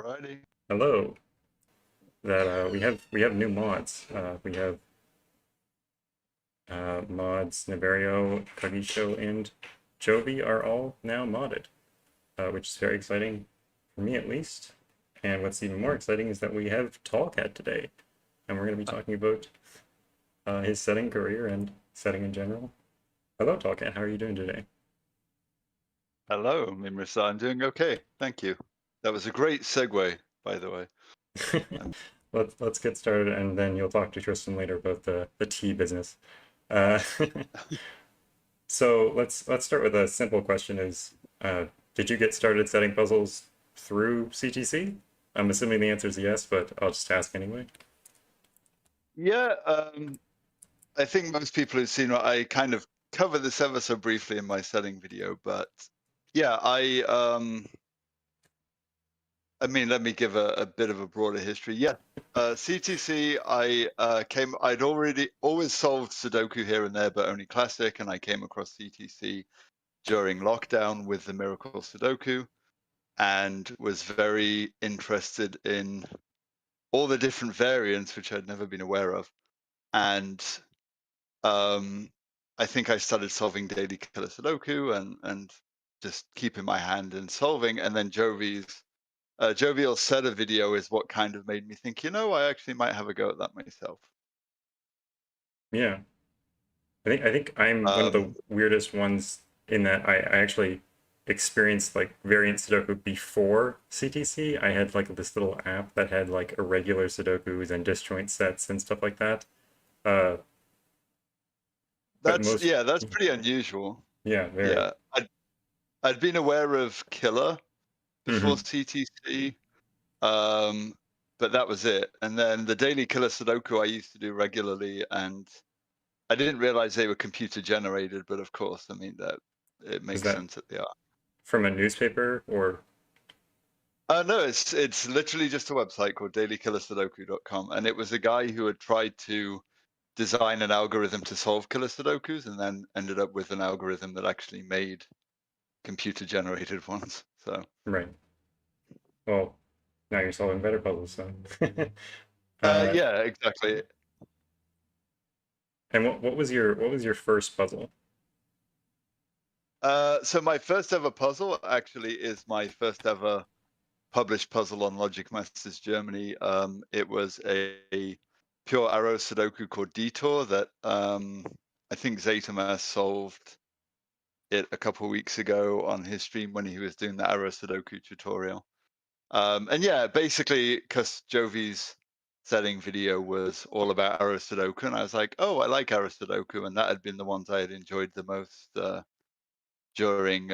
Alrighty. Hello. That we have new mods. We have mods Naverio, Kagisho, and Jovi are all now modded, which is very exciting for me at least. And what's even more exciting is that we have Tallcat today, and we're going to be talking about his setting career and setting in general. Hello, Tallcat. How are you doing today? Hello, Mimrisa. I'm doing okay. Thank you. That was a great segue, by the way. Um, Let's get started, and then you'll talk to Tristan later about the tea business. Uh, So let's start with a simple question: did you get started setting puzzles through CTC? I'm assuming the answer is yes, but I'll just ask anyway. yeah, I think most people who've seen what I kind of cover this ever so briefly in my setting video, but yeah, I mean, let me give a bit of a broader history. Yeah, CTC, I'd already always solved Sudoku here and there, but only classic, and I came across CTC during lockdown with the Miracle Sudoku, and was very interested in all the different variants which I'd never been aware of. And um, I think I started solving daily killer Sudoku and just keeping my hand in solving. And then Jovial's set of video is what kind of made me think, I actually might have a go at that myself. Yeah, I think I'm one of the Um, weirdest ones in that I actually experienced like variant Sudoku before CTC. I had like this little app that had like irregular Sudokus and disjoint sets and stuff like that. Uh, but most, that's pretty unusual. yeah, very. Yeah, I'd been aware of killer before Hmm. CTC, um, but that was it. And then the daily killer Sudoku I used to do regularly, and I didn't realize they were computer generated, but of course, I mean that it Is makes that sense that they are. from a newspaper or? No, it's literally just a website called dailykillersudoku.com, and it was a guy who had tried to design an algorithm to solve killer Sudokus, and then ended up with an algorithm that actually made computer generated ones. So, Right. Well, now you're solving better puzzles, so. uh, yeah, exactly. and what was your first puzzle? So my first ever puzzle actually is my first ever published puzzle on Logic Masters Germany. It was a pure arrow Sudoku called Detour that I think Zetamas solved it a couple of weeks ago on his stream when he was doing the arrow Sudoku tutorial. And yeah, basically, because Jovi's setting video was all about arrow Sudoku, and I was like, oh, I like arrow Sudoku, and that had been the ones I had enjoyed the most during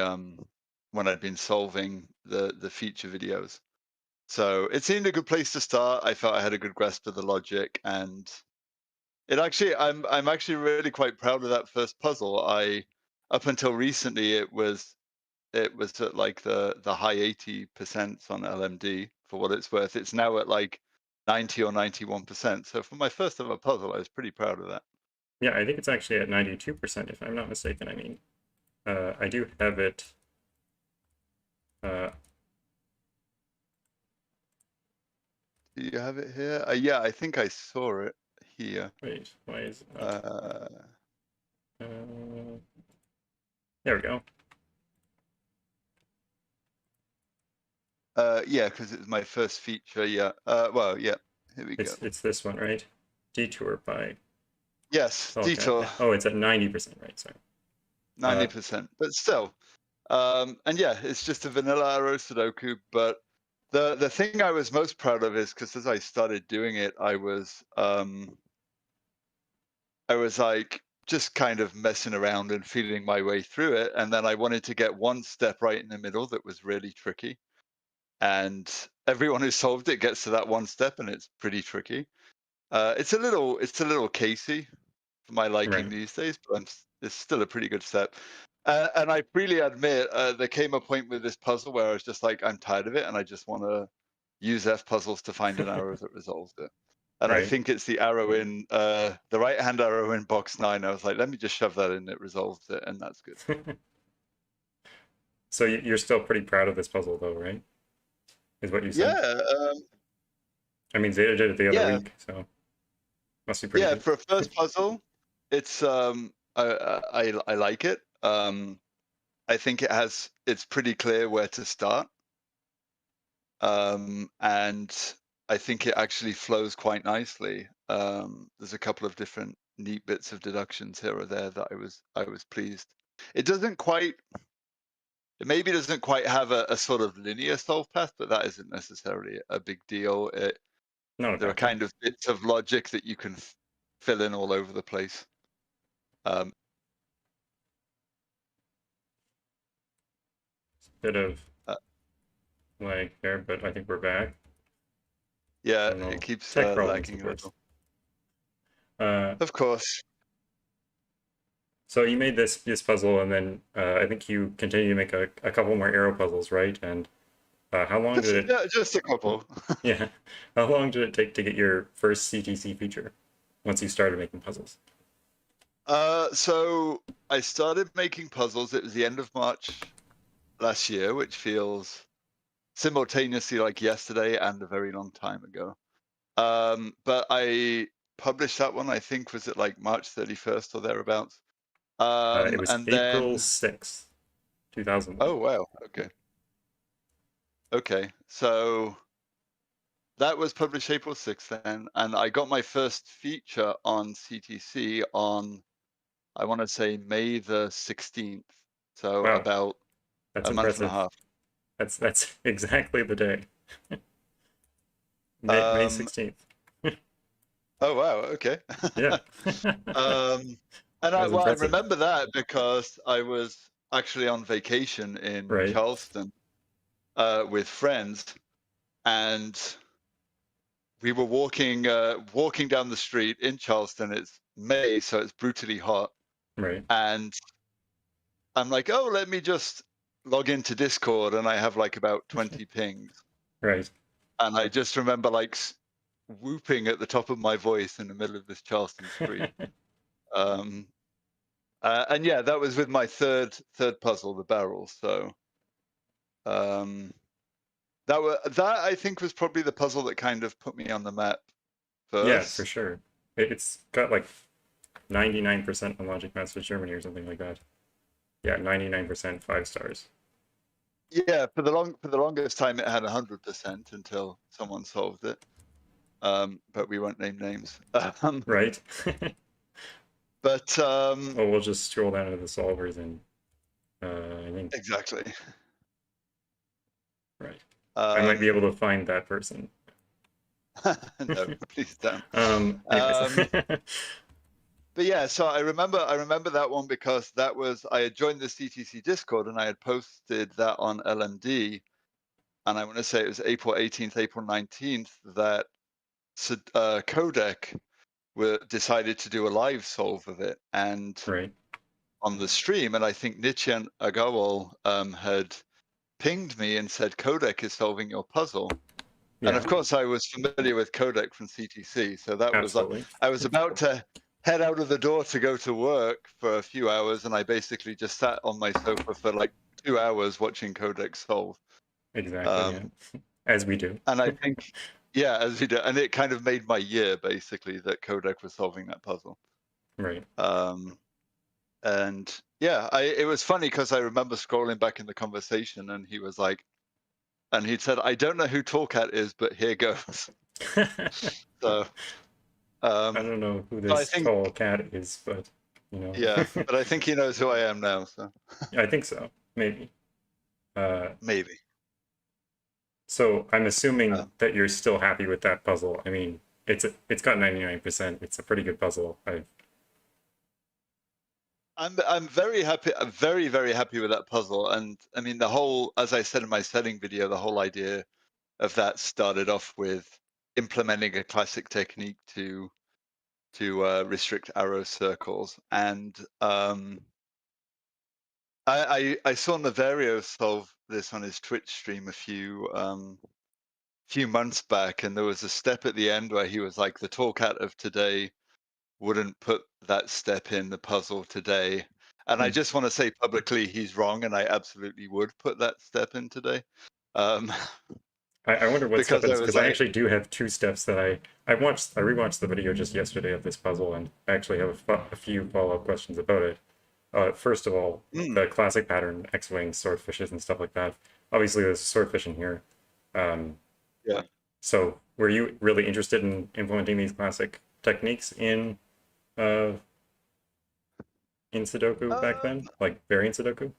when I'd been solving the feature videos. So it seemed a good place to start. I felt I had a good grasp of the logic, and I'm actually really quite proud of that first puzzle. Up until recently it was at like the high 80% on LMD for what it's worth. It's now at like 90 or 91%. So for my first ever puzzle, I was pretty proud of that. Yeah, I think it's actually at 92%, if I'm not mistaken. I mean, I do have it. Uh, Do you have it here? Yeah, I think I saw it here. wait, why is it not? Uh, Uh, there we go. yeah, because it's my first feature. Yeah. Well, yeah. Here we go. It's this one, right? Detour by Yes, Tallcat. detour, Oh, it's at 90%, right? Sorry. Uh, 90%. But still, and yeah, it's just a vanilla arrow Sudoku. But the thing I was most proud of is because as I started doing it, I was like just kind of messing around and feeling my way through it, and then I wanted to get one step right in the middle that was really tricky. And everyone who solved it gets to that one step, and it's pretty tricky. It's a little casey for my liking right. these days, but it's still a pretty good step. And I freely admit, there came a point with this puzzle where I was just like, I'm tired of it, and I just want to use F puzzles to find an arrow that resolves it. And I Right. think it's the arrow in the right hand arrow in box 9. I was like, let me just shove that in, it resolves it, and that's good. So you're still pretty proud of this puzzle, though, right? is what you said. Yeah, I mean, Zeta did it the other yeah, week, so must be pretty yeah. good. For a first puzzle, it's I like it. I think it's pretty clear where to start, and I think it actually flows quite nicely. There's a couple of different neat bits of deductions here or there that I was pleased. It doesn't quite, it maybe doesn't quite have a sort of linear solve path, but that isn't necessarily a big deal. Not a There are bad thing. kind of bits of logic that you can fill in all over the place. Um, Bit of uh, lag there, but I think we're back. I yeah, don't it know. keeps Tech problems, of lagging a course. little. Uh, Of course, so you made this puzzle, and then I think you continue to make a couple more arrow puzzles, right? And how long did it? just a couple. Yeah, how long did it take to get your first CTC feature once you started making puzzles? So I started making puzzles. It was the end of March last year, which feels simultaneously like yesterday and a very long time ago. But I published that one, I think, was it like March 31st or thereabouts? It was And April then, 6th, 2001. oh, wow. Okay. Okay. So that was published April 6th then. And I got my first feature on CTC on, I want to say May the 16th. So Wow, about that's a month and a impressive. half. That's exactly the day. May Um, 16th. oh, wow. Okay. Yeah. Um, and That was I impressive. remember that because I was actually on vacation in Right, Charleston with friends, and we were walking down the street in Charleston. It's May, so it's brutally hot, right, and I'm like, oh, let me just log into Discord, and I have like about 20 pings, right. and I just remember like whooping at the top of my voice in the middle of this Charleston street. Um, and yeah, that was with my third puzzle, the barrel. So um, that I think was probably the puzzle that kind of put me on the map Yeah, for first. sure. It's got like 99% on Logic Masters Germany or something like that. Yeah, 99% 5 stars. Yeah, for the longest time it had 100% until someone solved it. But we won't name names. Right? But Oh, we'll just scroll down to the solvers and I think, exactly. right. I might be Um, able to find that person. no, please don't. Anyways. But yeah, so I remember that one because that was I had joined the CTC Discord and I had posted that on LMD, and I want to say it was April 18th, April 19th that Codec decided to do a live solve of it, and Right. on the stream, and I think Nichian Agawal had pinged me and said Codec is solving your puzzle. And Yeah, of course, I was familiar with Codec from CTC, so that was like absolutely. I was about to head out of the door to go to work for a few hours, and I basically just sat on my sofa for like 2 hours watching Codec solve. Exactly, Um, yeah. As we do. and I think, yeah, as you do, and it kind of made my year basically that Codec was solving that puzzle. Right. Um, and yeah, it was funny because I remember scrolling back in the conversation, and he was like, and he'd said, "I don't know who Tallcat is, but here goes." So. I Um, don't know who I this think, tall cat is, but you know. yeah, but I think he knows who I am now, so I think so. Maybe. Uh, maybe. so I'm assuming Um, that you're still happy with that puzzle. I mean, it's got 99%. It's a pretty good puzzle. I'm very happy. I'm very very happy with that puzzle, and I mean the whole, as I said in my setting video, the whole idea of that started off with implementing a classic technique to restrict arrow circles, and I saw Naverio solve this on his Twitch stream a few months back, and there was a step at the end where he was like, the Tallcat of today wouldn't put that step in the puzzle today. And I Hmm. just want to say publicly he's wrong, and I absolutely would put that step in today. Um, I wonder what step because it I is, was because I like, actually do have two steps that I rewatched the video just yesterday of this puzzle, and I actually have a few follow-up questions about it. First of all, mm, the classic pattern, X-wings, swordfishes, and stuff like that. Obviously, there's a swordfish in here. Um, yeah. so, were you really interested in implementing these classic techniques uh, in Sudoku back Um, then, like variant Sudoku?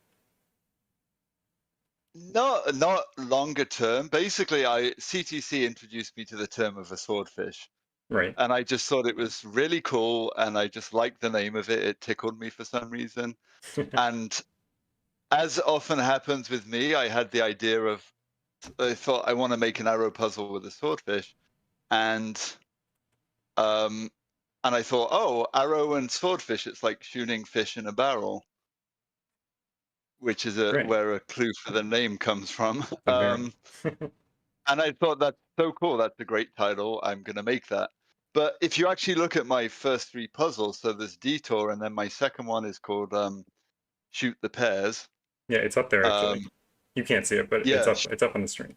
not longer term. Basically, CTC introduced me to the term of a swordfish, Right. and I just thought it was really cool, and I just liked the name of it. It tickled me for some reason. And as often happens with me, I had the idea of I thought I want to make an arrow puzzle with a swordfish, and um, and I thought, oh, arrow and swordfish. It's like shooting fish in a barrel, which is Right. where a clue for the name comes from. The variant. And I thought that's so cool. That's a great title. I'm going to make that. But if you actually look at my first three puzzles, so there's Detour, and then my second one is called Shoot the Pairs. Yeah, it's up there actually. Um, You can't see it, but yeah. it's up on the stream.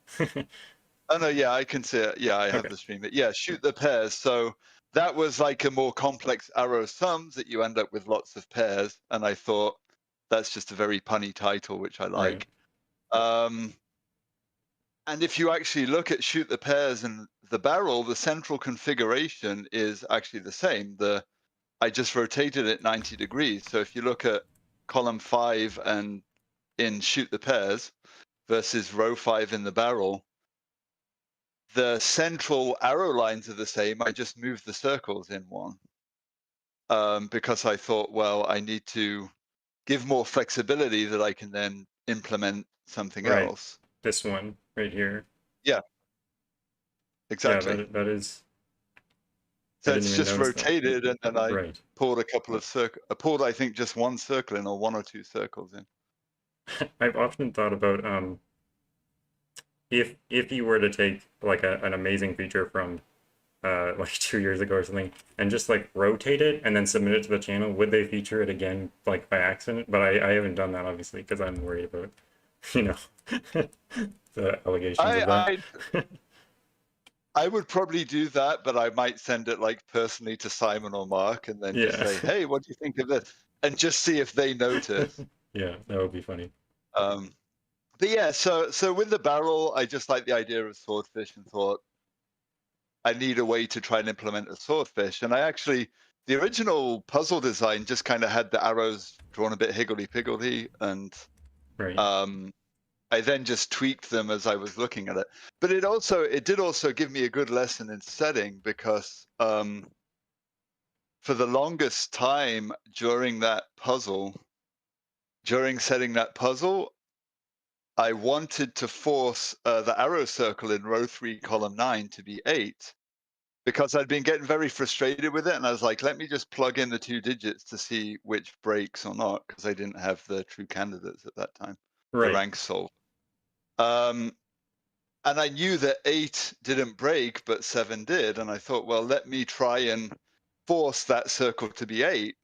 Oh no, yeah, I can see it. Yeah, I have Okay. the stream. But yeah, Shoot the Pairs. So that was like a more complex arrow sums that you end up with lots of pairs. And I thought that's just a very punny title, which I Right. like. Um, And if you actually look at Shoot the Pairs and the barrel, the central configuration is actually the same. I just rotated it 90 degrees. So if you look at column 5 and in Shoot the Pairs versus row 5 in the barrel, the central arrow lines are the same. I just moved the circles in one because I thought, well, I need to give more flexibility that I can then implement something Right. else. This one right here. Yeah, Yeah, exactly. that is. I So didn't it's even just notice that. rotated, and then I Right. pulled a couple of pulled I think just one circle in, or one or two circles in. I've often thought about if you were to take like an amazing feature from like 2 years ago or something and just like rotate it and then submit it to the channel, would they feature it again like by accident? But I haven't done that obviously because I'm worried about you know the allegations of that. I I would probably do that, but I might send it like personally to Simon or Mark, and then just Yeah. say, "Hey, what do you think of this?" and just see if they notice. Yeah, that would be funny. Um, but yeah, so with the barrel, I just like the idea of swordfish, and thought I need a way to try and implement a swordfish. And I actually, the original puzzle design just kind of had the arrows drawn a bit higgledy-piggledy, and Right. um, I then just tweaked them as I was looking at it. But it did also give me a good lesson in setting, because for the longest time during setting that puzzle, I wanted to force the arrow circle in row 3, column 9 to be 8, because I'd been getting very frustrated with it. And I was like, let me just plug in the 2 digits to see which breaks or not, because I didn't have the true candidates at that time, the Right. rank solved. And I knew that 8 didn't break, but 7 did. And I thought, well, let me try and force that circle to be 8.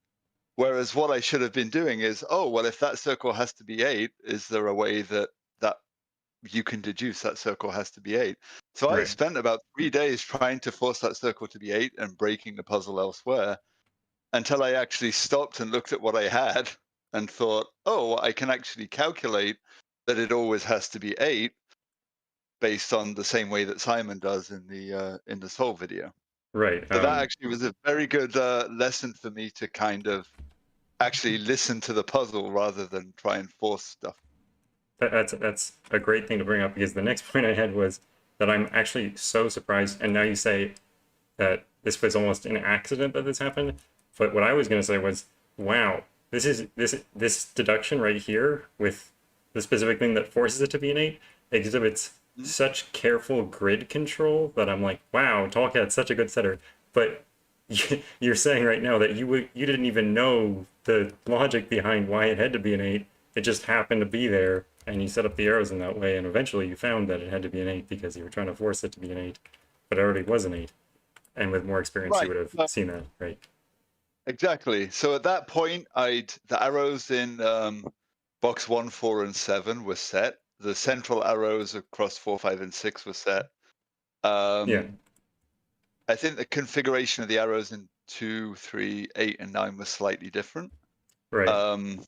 Whereas what I should have been doing is, oh, well, if that circle has to be 8, is there a way that you can deduce that circle has to be 8? So I Right. spent about 3 days trying to force that circle to be 8 and breaking the puzzle elsewhere, until I actually stopped and looked at what I had and thought, oh, I can actually calculate that it always has to be 8, based on the same way that Simon does in the Soul video. Right. So that actually was a very good lesson for me to kind of actually listen to the puzzle rather than try and force stuff. That's a great thing to bring up because the next point I had was that I'm actually so surprised, and now you say that this was almost an accident that this happened. But what I was going to say was, wow, this deduction right here with the specific thing that forces it to be an 8 exhibits Mhm. such careful grid control that I'm like, wow, Tallcat's such a good setter. But you're saying right now that you didn't even know the logic behind why it had to be an 8. It just happened to be there, and you set up the arrows in that way, and eventually you found that it had to be an 8 because you were trying to force it to be an 8, but it already was an 8. And with more experience, you Right. would have seen that, right? Exactly. So at that point, the arrows in box 1, 4, and 7 were set. the central arrows across 4, 5, and 6 were set. Yeah. I think the configuration of the arrows in 2, 3, 8, and 9 was slightly different. Right.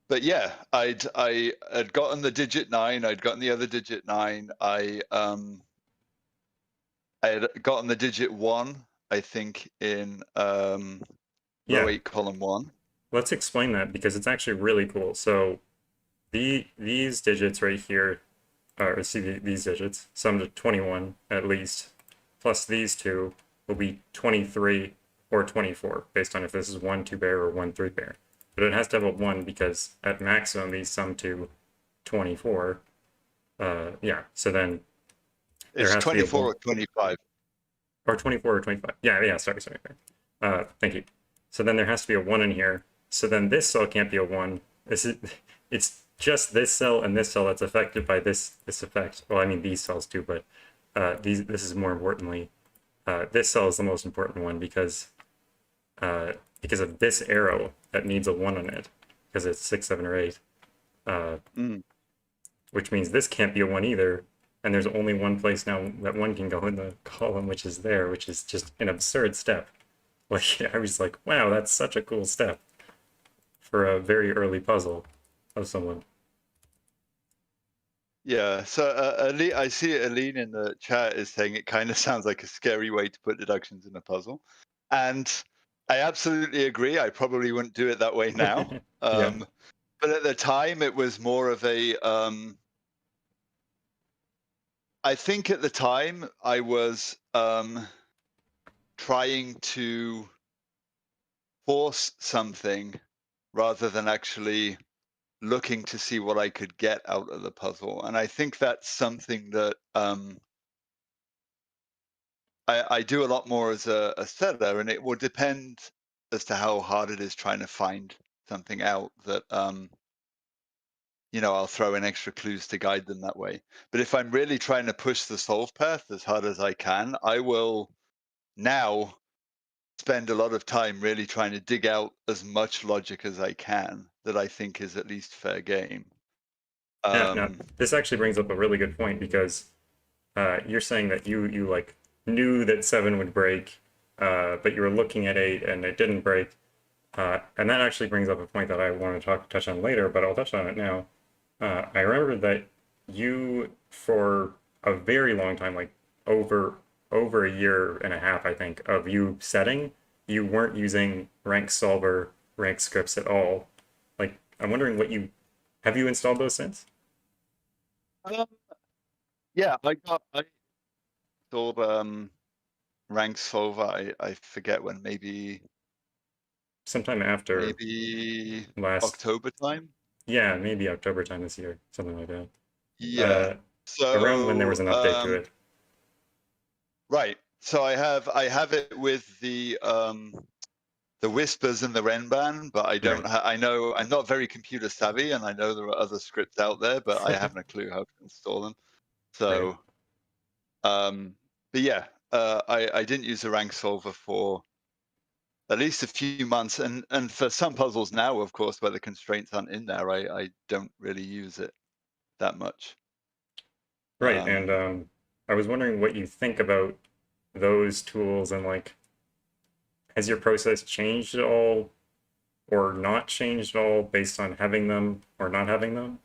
But yeah, I had gotten the digit 9. I'd gotten the other digit 9. I had gotten the digit 1. I think in row Yeah. 8, column 1. Let's explain that because it's actually really cool. So these digits right here, or see these digits, sum to 21 at least, plus these two will be 23 or 24, based on if this is 1 2 pair or 1 3 pair. But it has to have a 1 because at maximum these sum to 24. Yeah, so then there It's has to be a 24 1. or 25. Or 24 or 25. Yeah, sorry. Thank you. So then there has to be a 1 in here. So then this cell can't be a 1. It's just this cell and this cell that's affected by this effect. Well, I mean these cells too, but this is more importantly, this cell is the most important one because of this arrow that needs a 1 on it because it's 6, 7, or 8. Which means this can't be a 1 either. And there's only one place now that 1 can go in the column, which is there, which is just an absurd step. Like, I was like, wow, that's such a cool step for a very early puzzle of someone. Yeah, so I see Aline in the chat is saying it kind of sounds like a scary way to put deductions in a puzzle. And I absolutely agree. I probably wouldn't do it that way now. Yeah, But at the time, it was more of a I think at the time I was trying to force something rather than actually looking to see what I could get out of the puzzle. And I think that's something that I do a lot more as a setter, and it will depend as to how hard it is trying to find something out that I'll throw in extra clues to guide them that way. But if I'm really trying to push the solve path as hard as I can, I will now spend a lot of time really trying to dig out as much logic as I can that I think is at least fair game. yeah. Now, this actually brings up a really good point because you're saying that you like knew that 7 would break, but you were looking at 8 and it didn't break. And that actually brings up a point that I want to touch on later, but I'll touch on it now. I remember that you, for a very long time, like over a year and a half, I think, of you setting, you weren't using rank solver, rank scripts at all. Like, I'm wondering have you installed those since? Um, yeah, I installed rank solver. I forget when, Sometime after maybe last, October time. yeah, maybe October time this year, something like that. Yeah. Around when there So was an update to it. right. So I have it with the whispers and the Renban, but I don't. Right. I know I'm not very computer savvy, and I know there are other scripts out there, but I haven't a clue how to install them. Right. So, but yeah, I didn't use the rank solver for at least a few months, and for some puzzles now, of course, where the constraints aren't in there, I don't really use it that much. Right. And I was wondering what you think about those tools and like, has your process changed at all or not changed at all based on having them or not having them?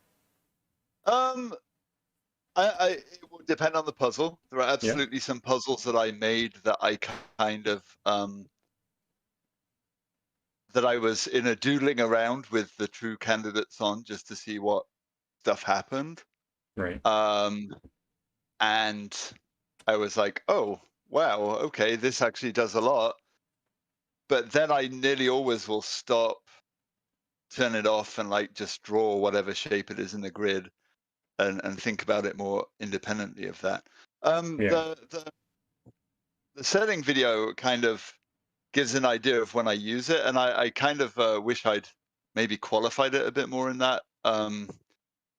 Um, it will depend on the puzzle. There are Yeah. absolutely some puzzles that I made that I kind of that I was in a doodling around with the true candidates on just to see what stuff happened. Right. Um, and I was like, oh wow, okay, this actually does a lot. But then I nearly always will stop, turn it off, and like just draw whatever shape it is in the grid and think about it more independently of that. Yeah. The setting video kind of gives an idea of when I use it, and I kind of wish I'd maybe qualified it a bit more in that,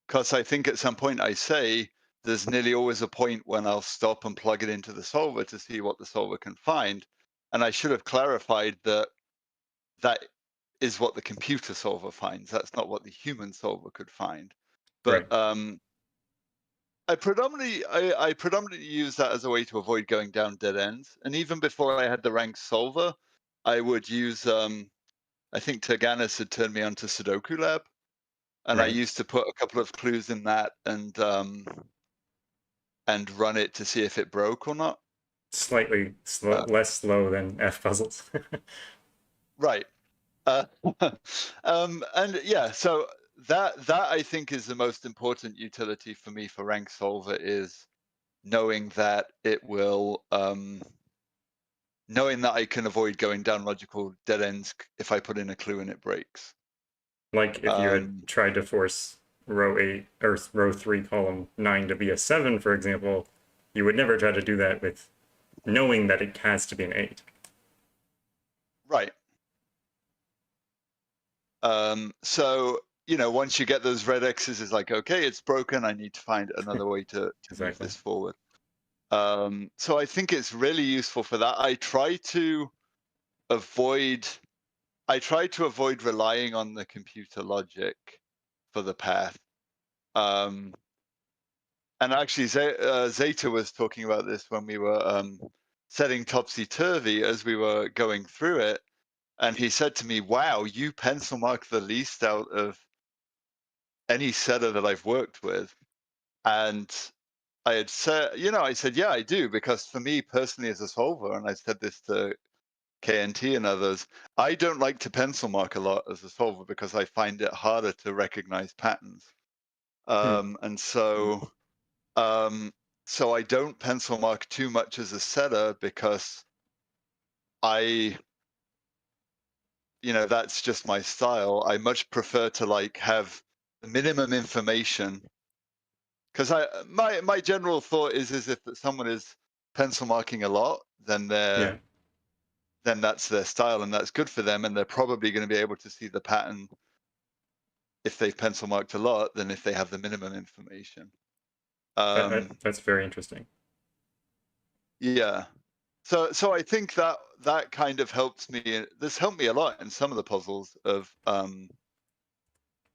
because I think at some point I say there's nearly always a point when I'll stop and plug it into the solver to see what the solver can find, and I should have clarified that that is what the computer solver finds. That's not what the human solver could find. Right. But I predominantly use that as a way to avoid going down dead ends. And even before I had the rank solver, I would use I think Terganis had turned me on to Sudoku Lab, and I Right. used to put a couple of clues in that and run it to see if it broke or not. Slightly Uh, less slow than F puzzles. right. Uh, and yeah, so that I think is the most important utility for me for rank solver is knowing that it will knowing that I can avoid going down logical dead ends if I put in a clue and it breaks. Like if you had Um, tried to force row 8 or row 3 column 9 to be a 7, for example, you would never try to do that with knowing that it has to be an 8. right. So once you get those red X's, it's like, okay, it's broken. I need to find another way to move Exactly. this forward. So I think it's really useful for that. Avoid I try to avoid relying on the computer logic for the path. Um, and actually, Zeta was talking about this when we were setting topsy turvy as we were going through it, and he said to me, "Wow, you pencil mark the least out of any setter that I've worked with." And I had said, I said, "Yeah, I do," because for me personally as a solver, and I said this to KNT and others, I don't like to pencil mark a lot as a solver because I find it harder to recognize patterns. Hmm. And um, so I don't pencil mark too much as a setter because I, that's just my style. I much prefer to have the minimum information because my general thought is if someone is pencil marking a lot, Yeah. then that's their style and that's good for them, and they're probably going to be able to see the pattern if they've pencil marked a lot than if they have the minimum information. That's very interesting. Yeah. So I think that kind of helps me. This helped me a lot in some of the puzzles of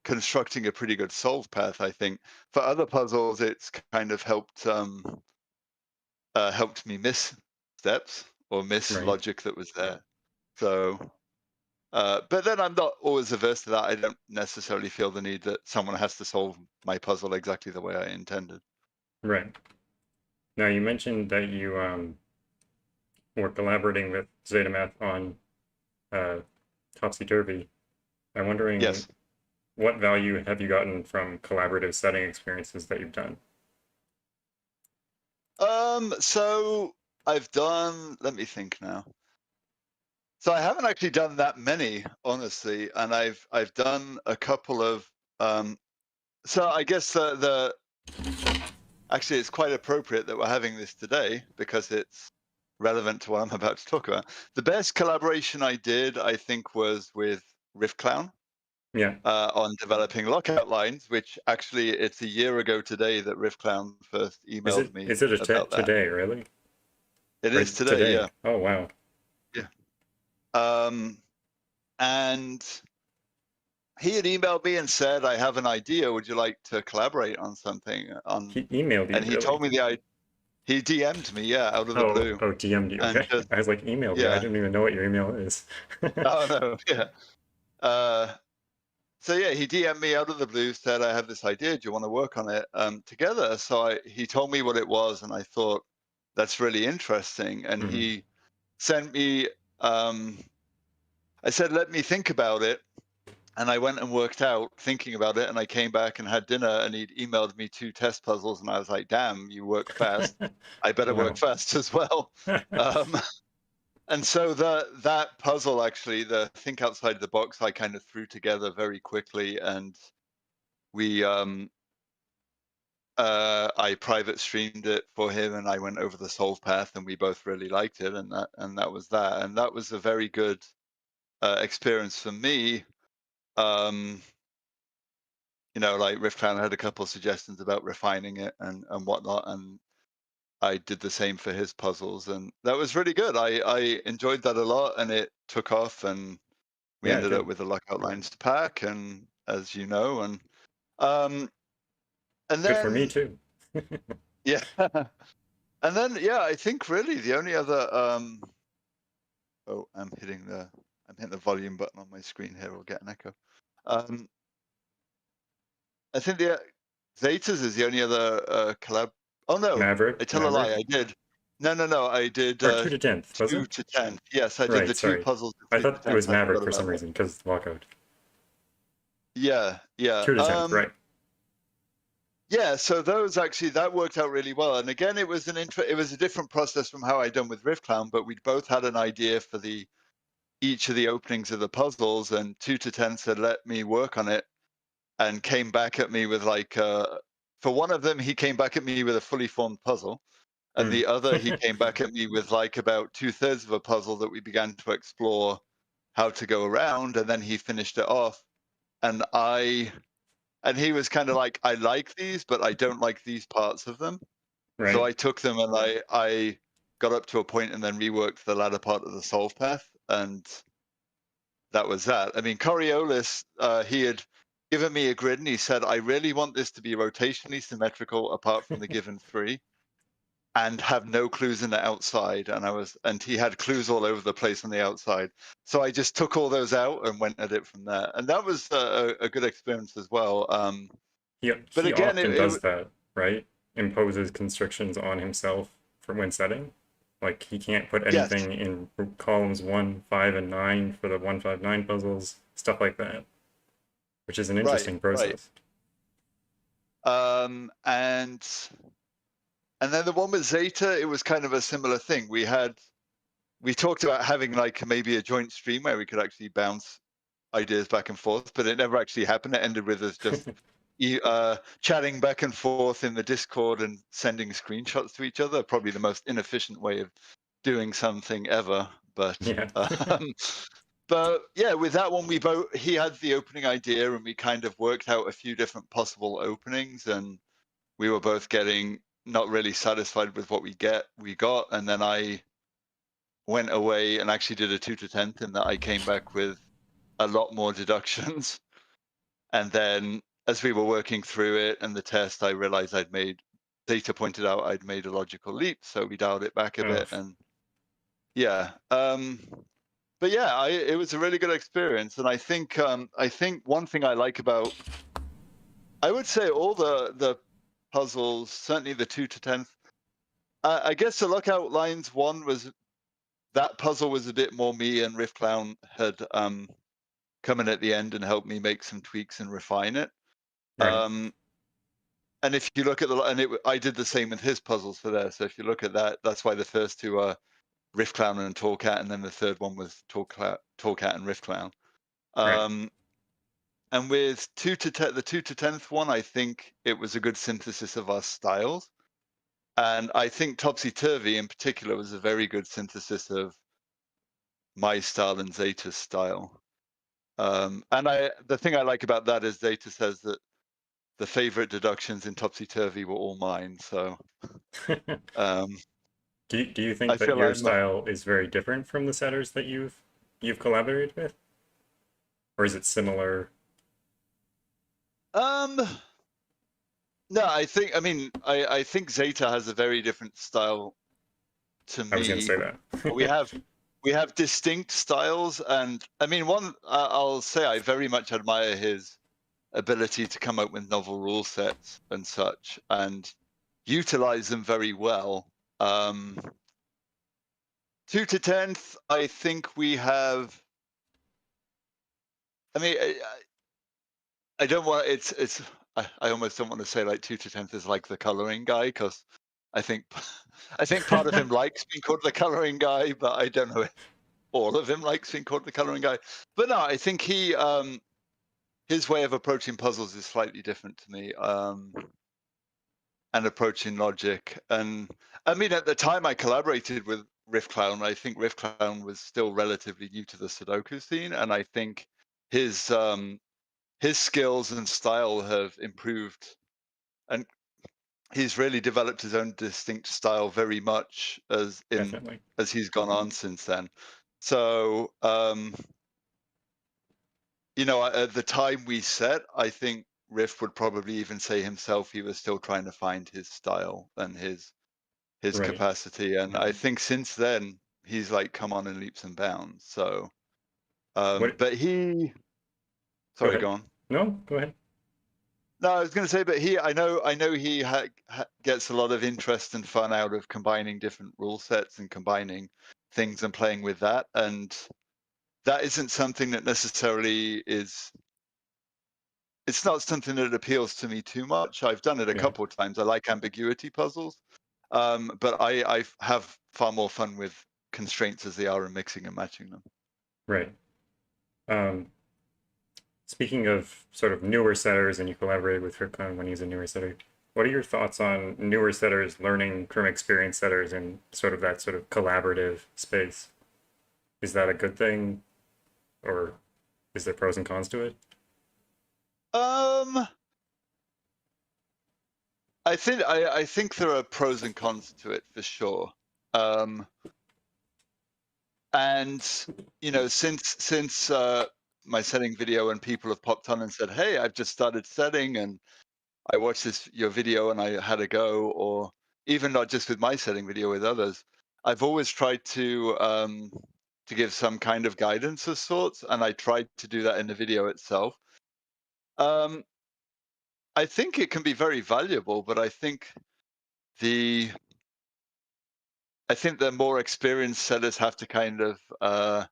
constructing a pretty good solve path. I think for other puzzles, it's kind of helped me miss steps or miss Right. logic that was there. So, but then I'm not always averse to that. I don't necessarily feel the need that someone has to solve my puzzle exactly the way I intended. Right. Now you mentioned that you were collaborating with ZetaMath on uh, Topsy Turvy. I'm wondering Yes. what value have you gotten from collaborative setting experiences that you've done? So I've done. Let me think now. So I haven't actually done that many, honestly, and I've done a couple of. Um, so I guess the actually it's quite appropriate that we're having this today because it's relevant to what I'm about to talk about. The best collaboration I did, I think, was with RiffClown Yeah. on developing lockout lines. Which actually, it's a year ago today that RiffClown first Is emailed it me is it about that. today, really? It is Right today, today. yeah, Oh wow. yeah. And he had emailed me and said, "I have an idea. Would you like to collaborate on something?" He emailed you, And he told really? me he DM'd me, yeah, out of the blue, DM'd you. and Okay. just I was like, emailed you. I yeah. didn't even know what your email is. Oh no, yeah. Uh, so yeah, he DM'd me out of the blue, said, "I have this idea. Do you want to work on it together?" So he told me what it was, and I thought that's really interesting. And Hmm. he sent me. Um, I said, "Let me think about it." And I went and worked out thinking about it, and I came back and had dinner, and he'd emailed me 2 test puzzles, and I was like, "Damn, you work fast. I better work Wow. fast as well." Um, and so that puzzle actually, the think outside the box, I kind of threw together very quickly, and we I private streamed it for him, and I went over the solve path, and we both really liked it, and that was that. And that was a very good experience for me. Um, like Riff Clan had a couple of suggestions about refining it and whatnot, and I did the same for his puzzles, and that was really good. I enjoyed that a lot, and it took off, and we Yeah, it ended up did. with the Lockout Lines to pack, and as you know, um, and Good for me then too. Yeah. And then, yeah, I think really the only other, oh, I'm hitting the volume button on my screen here. We'll get an echo. Um, I think the Zetas is the only other collab. Oh no, I tell a lie. Maverick, I did. No. I did or 2 to 10th, was 2 it? to 10. Yes, I did Right, the two sorry. puzzles I of 2 to thought it 10. was I Maverick forgot for about some that. reason because walkout. Yeah, yeah. 2 to 10th, right? Yeah, so those actually that worked out really well. And again, it was it was a different process from how I done with Rift Clown, but we both had an idea for each of the openings of the puzzles, and 2 to 10 said let me work on it, and came back at me with like for one of them he came back at me with a fully formed puzzle, and Mm. the other he came back at me with like about 2/3 of a puzzle that we began to explore how to go around, and then he finished it off, and he was kind of like, I like these, but I don't like these parts of them. So Right. I took them and I got up to a point and then reworked the latter part of the solve path, and that was that. I mean, Coriolis, he had given me a grid and he said, I really want this to be rotationally symmetrical apart from the given 3, and have no clues in the outside. And he had clues all over the place on the outside. So I just took all those out and went at it from there. And that was a good experience as well. But He again, often does that, right? Imposes constrictions on himself for when setting. Like he can't put yes, anything in columns 1, 5, and 9 for the 159 puzzles, stuff like that, which is an right, interesting right. process. And then the one with Zeta, it was kind of a similar thing. We talked about having like maybe a joint stream where we could actually bounce ideas back and forth, but it never actually happened. It ended with us just chatting back and forth in the Discord and sending screenshots to each other. Probably the most inefficient way of doing something ever. But Yeah. but yeah, with that one, he had the opening idea, and we kind of worked out a few different possible openings, and we were both getting not really satisfied with what we got, and then I went away and actually did a 2 to 10th, and that I came back with a lot more deductions. And then as we were working through it and the test, I realized data pointed out I'd made a logical leap, so we dialed it back a Oh, bit. And yeah, but yeah, it was a really good experience. And I think one thing I like about, I would say all the puzzles, certainly the 2 to 10th, I guess the Lookout Lines one was, that puzzle was a bit more me, and Riff Clown had come in at the end and helped me make some tweaks and refine it. right. And if you look at I did the same with his puzzles for there. So if you look at that, that's why the first two are Riff Clown and Tallcat, and then the third one was Tallcat and Riff Clown. Right. And with the 2 to 10th one, I think it was a good synthesis of our styles. And I think Topsy Turvy in particular was a very good synthesis of my style and Zeta's style. And the thing I like about that is Zeta says that the favorite deductions in Topsy Turvy were all mine. So um, Do you think I that feel your I'm style is very different from the setters that you've collaborated with? Or is it similar? um no, I mean I think Zeta has a very different style to I was gonna me. say that. We have distinct styles, and I mean one I'll say I very much admire his ability to come up with novel rule sets and such, and utilize them very well. 2 to 10th, I think we have. I mean, I don't want it's. I almost don't want to say like 2 to 10th is like the coloring guy, because I think I think part of him likes being called the coloring guy, but I don't know if all of him likes being called the coloring guy. But no, I think his way of approaching puzzles is slightly different to me. And approaching logic. And I mean, at the time I collaborated with Riff Clown, I think Riff Clown was still relatively new to the Sudoku scene, and I think his skills and style have improved, and he's really developed his own distinct style very much Definitely. as he's gone on since then. So at the time we set, I think Riff would probably even say himself he was still trying to find his style and his Right. capacity. And I think since then he's like come on in leaps and bounds. So, What? but he, Go sorry, ahead. go on. No, go ahead. No, I was going to say, but I know he gets a lot of interest and fun out of combining different rule sets and combining things and playing with that. And that isn't something that necessarily is. It's not something that appeals to me too much. I've done it a Yeah. couple of times. I like ambiguity puzzles, but I have far more fun with constraints as they are and mixing and matching them. Right. Um, Speaking of sort of newer setters, and you collaborated with Ripcon when he's a newer setter, what are your thoughts on newer setters learning from experienced setters in sort of that sort of collaborative space? Is that a good thing, or is there pros and cons to it? Um, I think there are pros and cons to it for sure. Um, and since my setting video and people have popped on and said, "Hey, I've just started setting and I watched your video and I had a go," or even not just with my setting video, with others, I've always tried to give some kind of guidance of sorts, and I tried to do that in the video itself. Um, I think it can be very valuable, but the I think the more experienced sellers have to kind of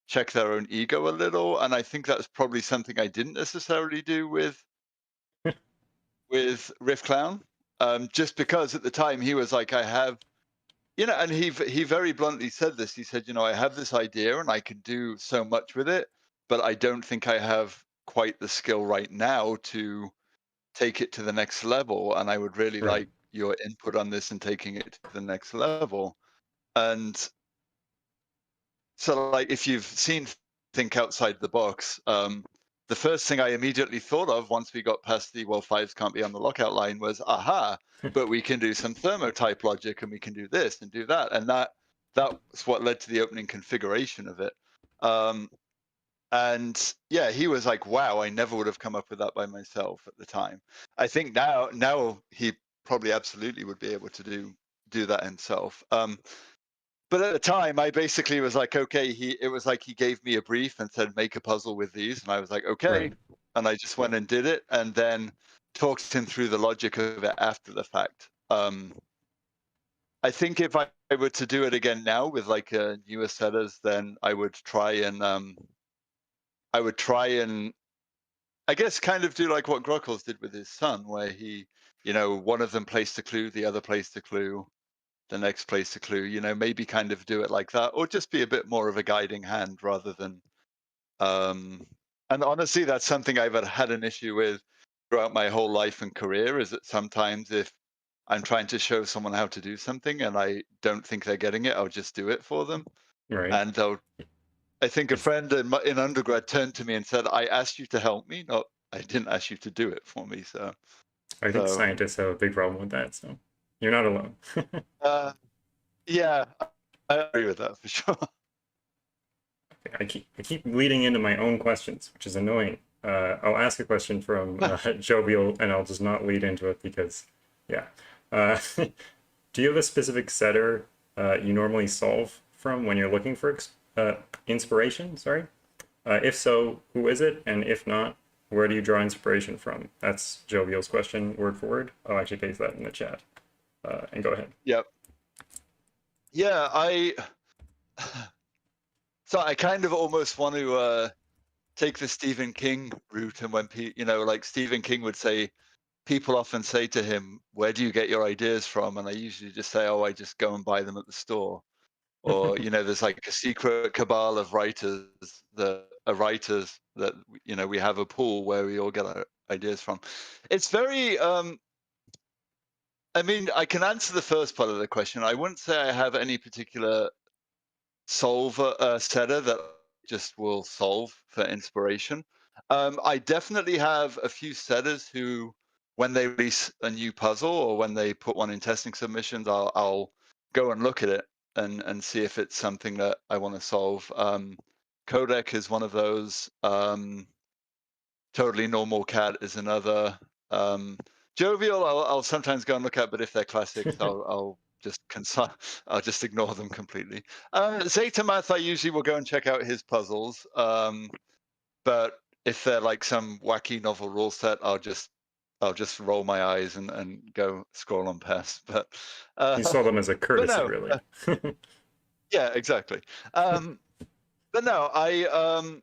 check their own ego a little, and I think that's probably something I didn't necessarily do with Riff Clown, just because at the time he was like, I have, and he very bluntly said this. He said, I have this idea and I can do so much with it, but I don't think I have quite the skill right now to take it to the next level, and I would really Right. like your input on this and taking it to the next level. And so, like, if you've seen Think Outside the Box, the first thing I immediately thought of once we got past the, well, fives can't be on the lockout line, was, aha, but we can do some thermotype logic and we can do this and do that. And that's what led to the opening configuration of it. Um, and yeah, he was like, wow, I never would have come up with that by myself at the time. I think now he probably absolutely would be able to do that himself. But at the time, I basically was like, okay, it was like he gave me a brief and said, make a puzzle with these. And I was like, okay. Right. And I just went and did it and then talked him through the logic of it after the fact. I think if I were to do it again now with like newer setters, then I would try and I guess kind of do like what Grockles did with his son, where one of them placed a clue, the other placed a clue, the next place a clue, maybe kind of do it like that, or just be a bit more of a guiding hand rather than. And honestly, that's something I've had an issue with throughout my whole life and career, is that sometimes if I'm trying to show someone how to do something and I don't think they're getting it, I'll just do it for them. Right. And I think a It's, friend in undergrad turned to me and said, I asked you to help me, not I didn't ask you to do it for me. So, I think so scientists have a big problem with that, so you're not alone. uh, yeah, I agree with that for sure. I keep leading into my own questions, which is annoying. I'll ask a question from Jovial, and I'll just not lead into it because, yeah. Do you have a specific setter you normally solve from when you're looking for inspiration? Sorry. If so, who is it? And if not, where do you draw inspiration from? That's Jovial's question, word for word. I'll actually paste that in the chat. And go ahead. Yep. Yeah, so I kind of almost want to take the Stephen King route, and when like Stephen King would say, people often say to him, "Where do you get your ideas from?" And I usually just say, "Oh, I just go and buy them at the store." Or there's like a secret cabal of writers that we have a pool where we all get our ideas from. It's very. I mean, I can answer the first part of the question. I wouldn't say I have any particular solver setter that just will solve for inspiration. I definitely have a few setters who, when they release a new puzzle or when they put one in testing submissions, I'll go and look at it and see if it's something that I want to solve. Codec is one of those. Totally Normal Cat is another. Jovial, I'll sometimes go and look at, but if they're classics, I'll just I'll just ignore them completely. Zeta I usually will go and check out his puzzles. But if they're like some wacky novel rule set, I'll just roll my eyes and go scroll on past. You saw them as a but courtesy, no, really. yeah, exactly. But no,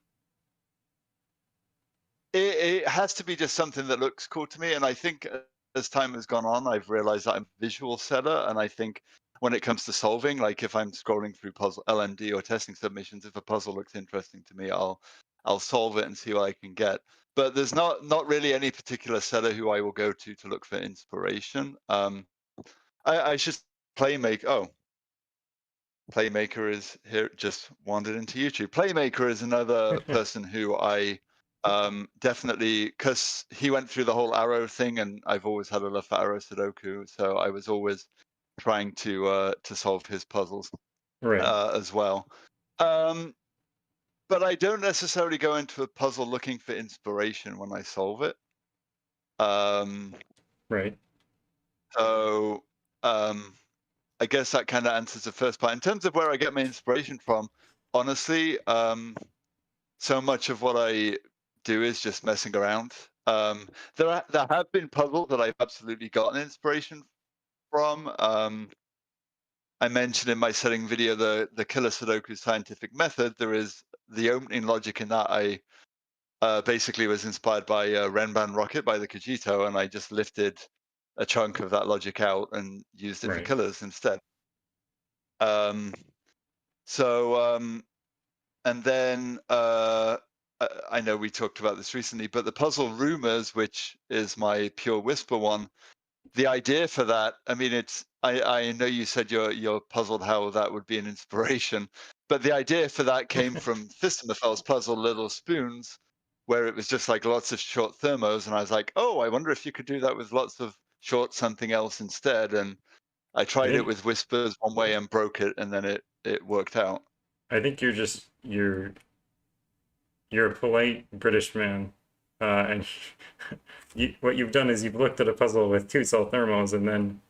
it has to be just something that looks cool to me. And I think as time has gone on, I've realized that I'm a visual setter. And I think when it comes to solving, like if I'm scrolling through puzzle LMD or testing submissions, if a puzzle looks interesting to me, I'll solve it and see what I can get. But there's not really any particular setter who I will go to look for inspiration. I should Playmaker. Oh, Playmaker is here. Just wandered into YouTube. Playmaker is another person who I definitely, because he went through the whole arrow thing, and I've always had a love for arrow Sudoku, so I was always trying to solve his puzzles Right, as well. But I don't necessarily go into a puzzle looking for inspiration when I solve it. right. So I guess that kind of answers the first part. In terms of where I get my inspiration from, honestly, so much of what I do is just messing around. There have been puzzles that I've absolutely gotten inspiration from. I mentioned in my setting video the Killer Sudoku scientific method. There is the opening logic in that I basically was inspired by Renban Rocket by the Kajito, and I just lifted a chunk of that logic out and used it for Right. killers instead. Um, so and then I know we talked about this recently, but the puzzle Rumors, which is my pure whisper one, the idea for that, I mean, I know you said you're puzzled how that would be an inspiration, but the idea for that came from Fistimafel's puzzle Little Spoons, where it was just like lots of short thermos, and I was like, oh, I wonder if you could do that with lots of short something else instead. And I I tried it think with Whispers one way and broke it, and then it worked out. I think you're a polite British man, and what you've done is you've looked at a puzzle with two cell thermals, and then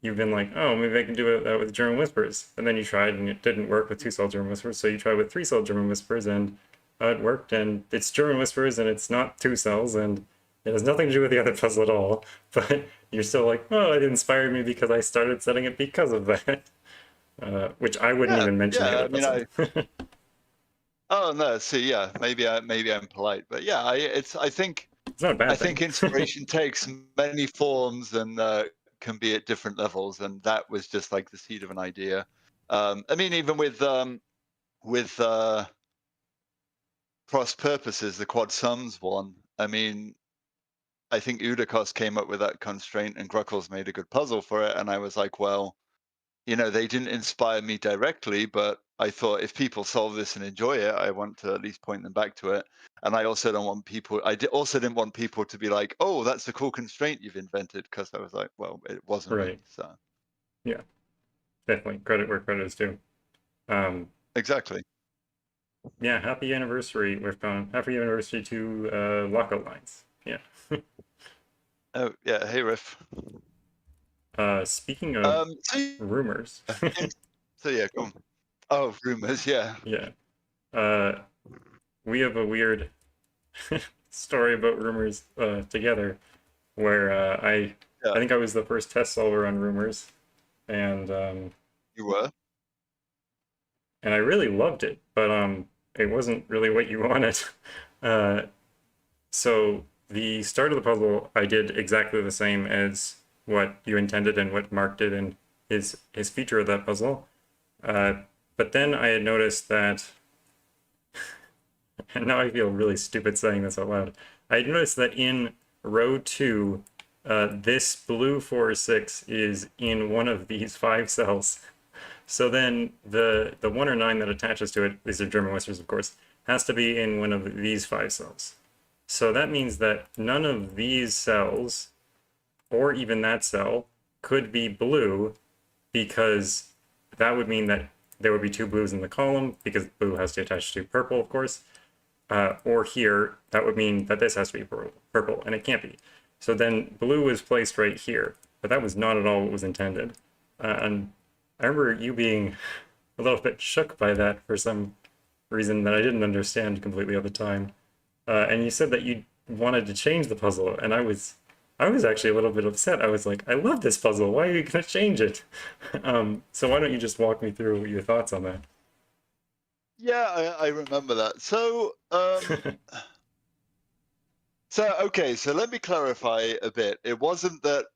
you've been like, oh, maybe I can do it with German whispers, and then you tried and it didn't work with two cell German whispers, so you tried with three cell German whispers, and it worked, and it's German whispers, and it's not two cells, and it has nothing to do with the other puzzle at all. But you're still like, oh, it inspired me because I started setting it because of that. Which I wouldn't Yeah, even mention the yeah. other I mean, puzzle. oh no, see, yeah, maybe I'm polite, but yeah, It's not a I bad think thing. inspiration takes many forms and can be at different levels, and that was just like the seed of an idea. I mean, even with cross purposes, the quad sums one. I mean, I think Udakos came up with that constraint, and Gruckles made a good puzzle for it, and I was like, well, they didn't inspire me directly, but I thought if people solve this and enjoy it, I want to at least point them back to it. And I also don't want people, also didn't want people to be like, oh, that's a cool constraint you've invented. Because I was like, well, it wasn't me. Right. So Yeah, definitely. Credit where credit is due. Um, exactly. yeah, happy anniversary, Wishbone. Happy anniversary to Lockout Lines. Yeah. Oh, yeah. Hey, Riff. Speaking of So, rumors, so yeah, go on. Oh, rumors. Yeah. yeah, uh, we have a weird story about rumors together, where Yeah. I think I was the first test solver on rumors, and You were. I really loved it, but it wasn't really what you wanted. Uh, so the start of the puzzle, I did exactly the same as what you intended and what Mark did in his feature of that puzzle. But then I had noticed that, and now I feel really stupid saying this out loud. I had noticed that in row 2, this blue 4-6 is in one of these 5 cells. So then the 1 or 9 that attaches to it, these are German whispers, of course, has to be in one of these 5 cells. So that means that none of these cells, or even that cell, could be blue, because that would mean that there would be 2 blues in the column, because blue has to attach to purple, of course. or here, that would mean that this has to be purple, and it can't be. So then blue is placed right here, but that was not at all what was intended. And I remember you being a little bit shook by that for some reason that I didn't understand completely at the time. And you said that you wanted to change the puzzle, and I was actually a little bit upset. I was like, I love this puzzle. Why are you going to change it? So why don't you just walk me through your thoughts on that? Yeah, I remember that. So, okay, so let me clarify a bit. It wasn't that,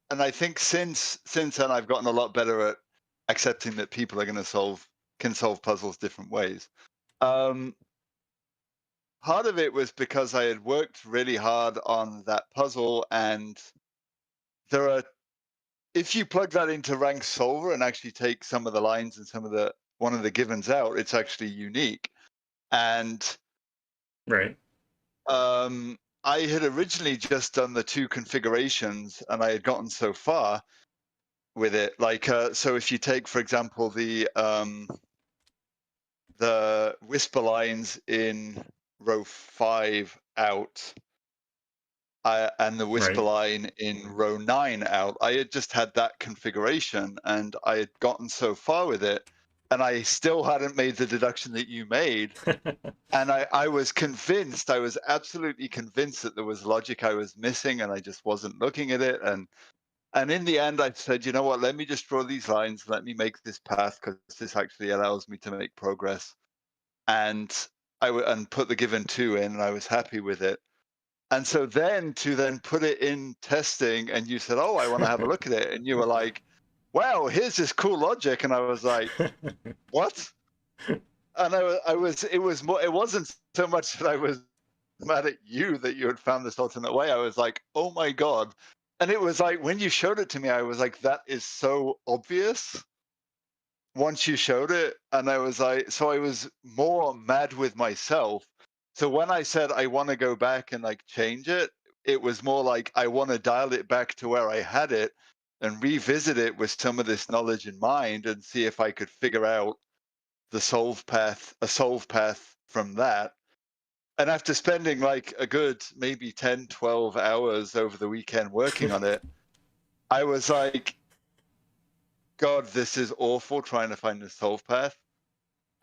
and I think since then I've gotten a lot better at accepting that people are going to can solve puzzles different ways. Um, Part of it was because I had worked really hard on that puzzle, and there are if you plug that into rank solver and actually take some of the lines and some of the one of the givens out, it's actually unique. And Right. I had originally just done the two configurations, and I had gotten so far with it. Like, so if you take, for example, the whisper lines in row 5 out, and the whisper Right. line in row 9 out, I had just had that configuration, and I had gotten so far with it, and I still hadn't made the deduction that you made. And I was convinced, I was absolutely convinced that there was logic I was missing, and I just wasn't looking at it. And in the end, I said, you know what? Let me just draw these lines. Let me make this path, because this actually allows me to make progress. And and put the given 2 in, and I was happy with it. And so then put it in testing, and you said, "Oh, I want to have a look at it," and you were like, "Wow, here's this cool logic," and I was like, "What?" And it was more. It wasn't so much that I was mad at you that you had found this alternate way. I was like, "Oh my god!" And it was like when you showed it to me, I was like, "That is so obvious." Once you showed it, and I was like, so I was more mad with myself. So when I said I want to go back and like change it, it was more like I want to dial it back to where I had it and revisit it with some of this knowledge in mind, and see if I could figure out a solve path from that. And after spending like a good maybe 10, 12 hours over the weekend working on it, I was like, God, this is awful trying to find a solve path.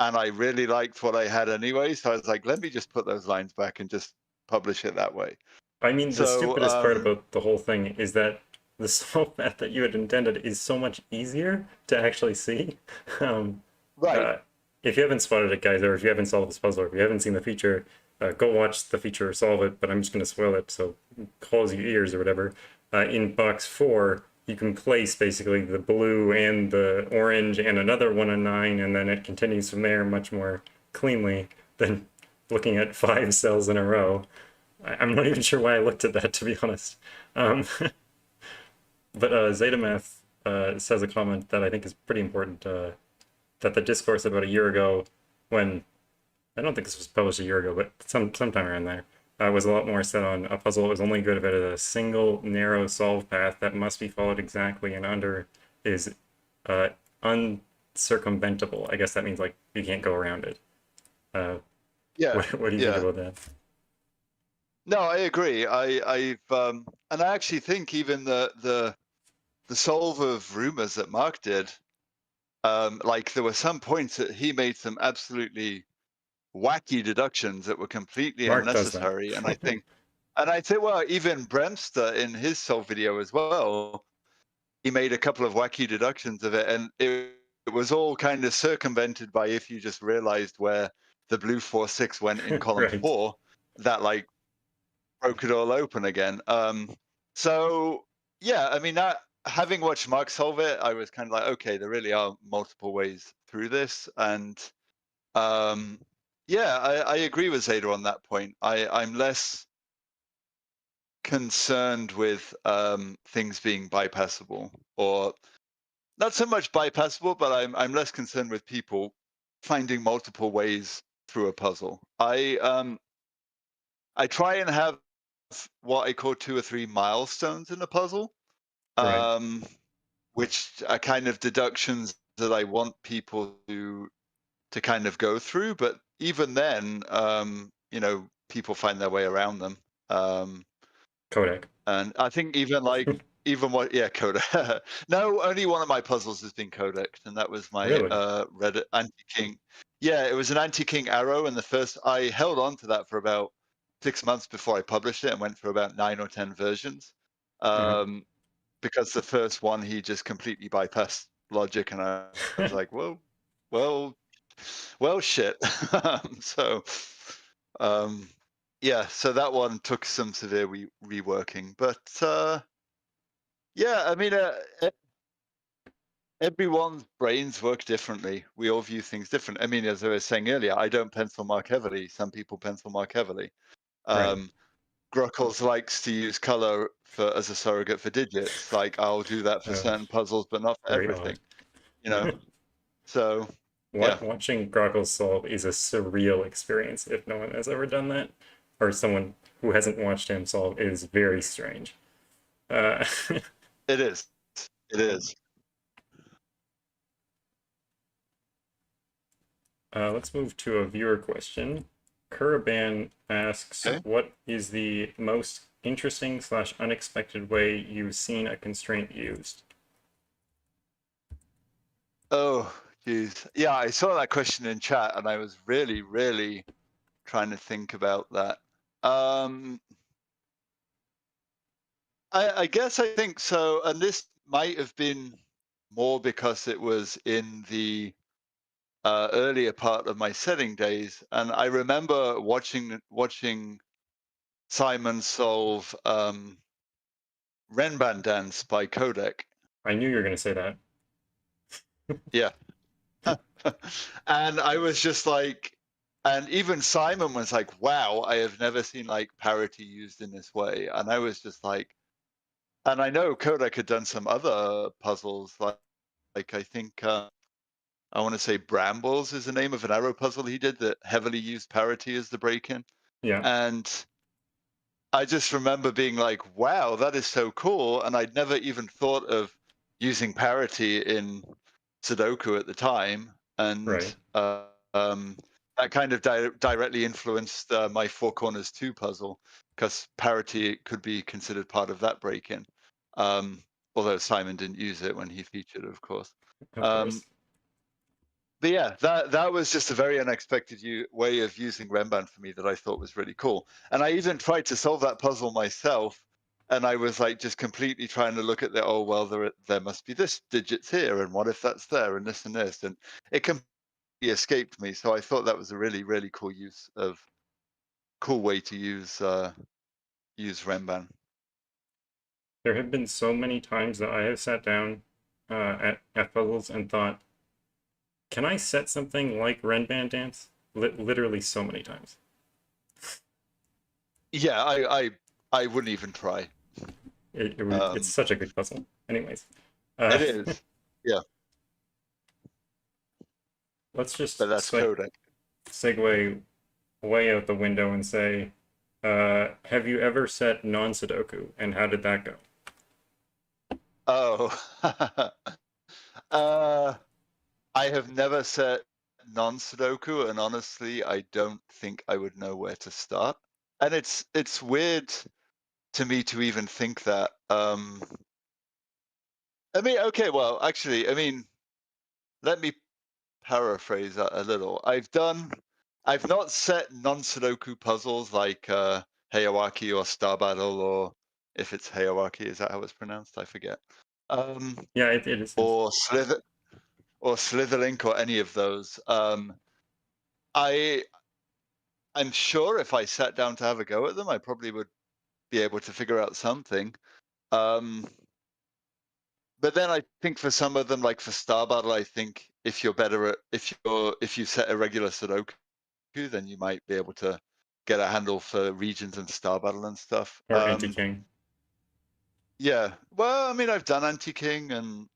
And I really liked what I had anyway. So I was like, let me just put those lines back and just publish it that way. I mean, the So, stupidest part about the whole thing is that the solve path that you had intended is so much easier to actually see. Um, right. uh, if you haven't spotted it, guys, or if you haven't solved this puzzle, or if you haven't seen the feature, go watch the feature or solve it. But I'm just going to spoil it, so close your ears or whatever. In box 4, you can place basically the blue and the orange and another 1 and 9, and then it continues from there much more cleanly than looking at 5 cells in a row. I'm not even sure why I looked at that, to be honest. Um, but Zetamath says a comment that I think is pretty important. That the discourse about a year ago, when I don't think this was published a year ago, but sometime around there, was a lot more set on a puzzle that was only good if it had a single narrow solve path that must be followed exactly and under is uncircumventable. I guess that means like you can't go around it. Yeah. What do you think Yeah. about that? No, I agree. And I actually think even the solve of rumors that Mark did, like there were some points that he made some absolutely wacky deductions that were completely Mark does that. unnecessary. And I think, well, even Bremster in his solve video as well, he made a couple of wacky deductions of it, and it was all kind of circumvented by if you just realized where the blue 4-6 went in column Right. 4, that like broke it all open again. So yeah, I mean, that having watched Mark solve it, I was kind of like, okay, there really are multiple ways through this. And um, yeah, I agree with Zeta on that point. I'm less concerned with things being bypassable, or not so much bypassable, but I'm less concerned with people finding multiple ways through a puzzle. I try and have what I call 2 or 3 milestones in a puzzle, Right. um, which are kind of deductions that I want people to kind of go through. But even then, people find their way around them. Um, Kodak. and I think even what yeah, Kodak. No, only one of my puzzles has been Kodak, and that was my Really? Red anti-king. Yeah, it was an anti-king arrow, and the first I held on to that for about 6 months before I published it, and went for about 9 or 10 versions. Mhm. Um, because the first one he just completely bypassed logic, and I was like, well, well, shit. So, um, yeah, so that one took some severe reworking, but yeah, I mean, everyone's brains work differently. We all view things different. I mean, as I was saying earlier, I don't pencil mark heavily. Some people pencil mark heavily. Right. Um, Gruckles likes to use color as a surrogate for digits. Like I'll do that for Uh, certain puzzles, but not for very odd. everything. You know. So yeah, Watching Groggles solve is a surreal experience if no one has ever done that, or someone who hasn't watched him solve is very strange. Uh, it is. It is. let's move to a viewer question. Kuraban asks, Okay. what is the most interesting / unexpected way you've seen a constraint used? Oh, geez. Yeah, I saw that question in chat, and I was really, really trying to think about that. Um, I guess I think so, and this might have been more because it was in the earlier part of my setting days, and I remember watching Simon solve Renban Dance by Codec. I knew you were going to say that. Yeah. And I was just like, and even Simon was like, wow, I have never seen like parity used in this way. And I was just like, and I know Kodak had done some other puzzles, like I think I want to say Brambles is the name of an arrow puzzle he did that heavily used parity as the break-in. Yeah, And I just remember being like, wow, that is so cool. And I'd never even thought of using parity in Sudoku at the time. And right. um, that kind of directly influenced my Four Corners 2 puzzle, because parity could be considered part of that break in. Although Simon didn't use it when he featured, of course. Of Um, course. but yeah, that was just a very unexpected way of using Renban for me that I thought was really cool. And I even tried to solve that puzzle myself, and I was like just completely trying to look at the there must be this digits here, and what if that's there, and this, and it completely escaped me. So I thought that was a really really cool way to use Renban. There have been so many times that I have sat down at puzzles and thought, can I set something like Renban Dance? Literally so many times. Yeah, I wouldn't even try. It's such a good puzzle. Anyways, It is. Yeah, let's but just that's Kodak. segue way out the window and say, have you ever set non-Sudoku, and how did that go? Oh. uh I have never set non-Sudoku, and honestly, I don't think I would know where to start. And it's weird to me to even think that. I mean, okay, well, actually, I mean, let me paraphrase that a little. I've not set non-Sudoku puzzles like Hayawaki or Star Battle, or if it's Hayawaki, is that how it's pronounced? I forget. Um, Yeah, it is. or Slitherlink or any of those. I I'm sure if I sat down to have a go at them, I probably would be able to figure out something. Um, but then I think for some of them, like for Star Battle, I think if you're better at if you set a regular Sudoku, then you might be able to get a handle for regions and Star Battle and stuff. Or Anti-King. Yeah. Well, I mean, I've done Anti-King, and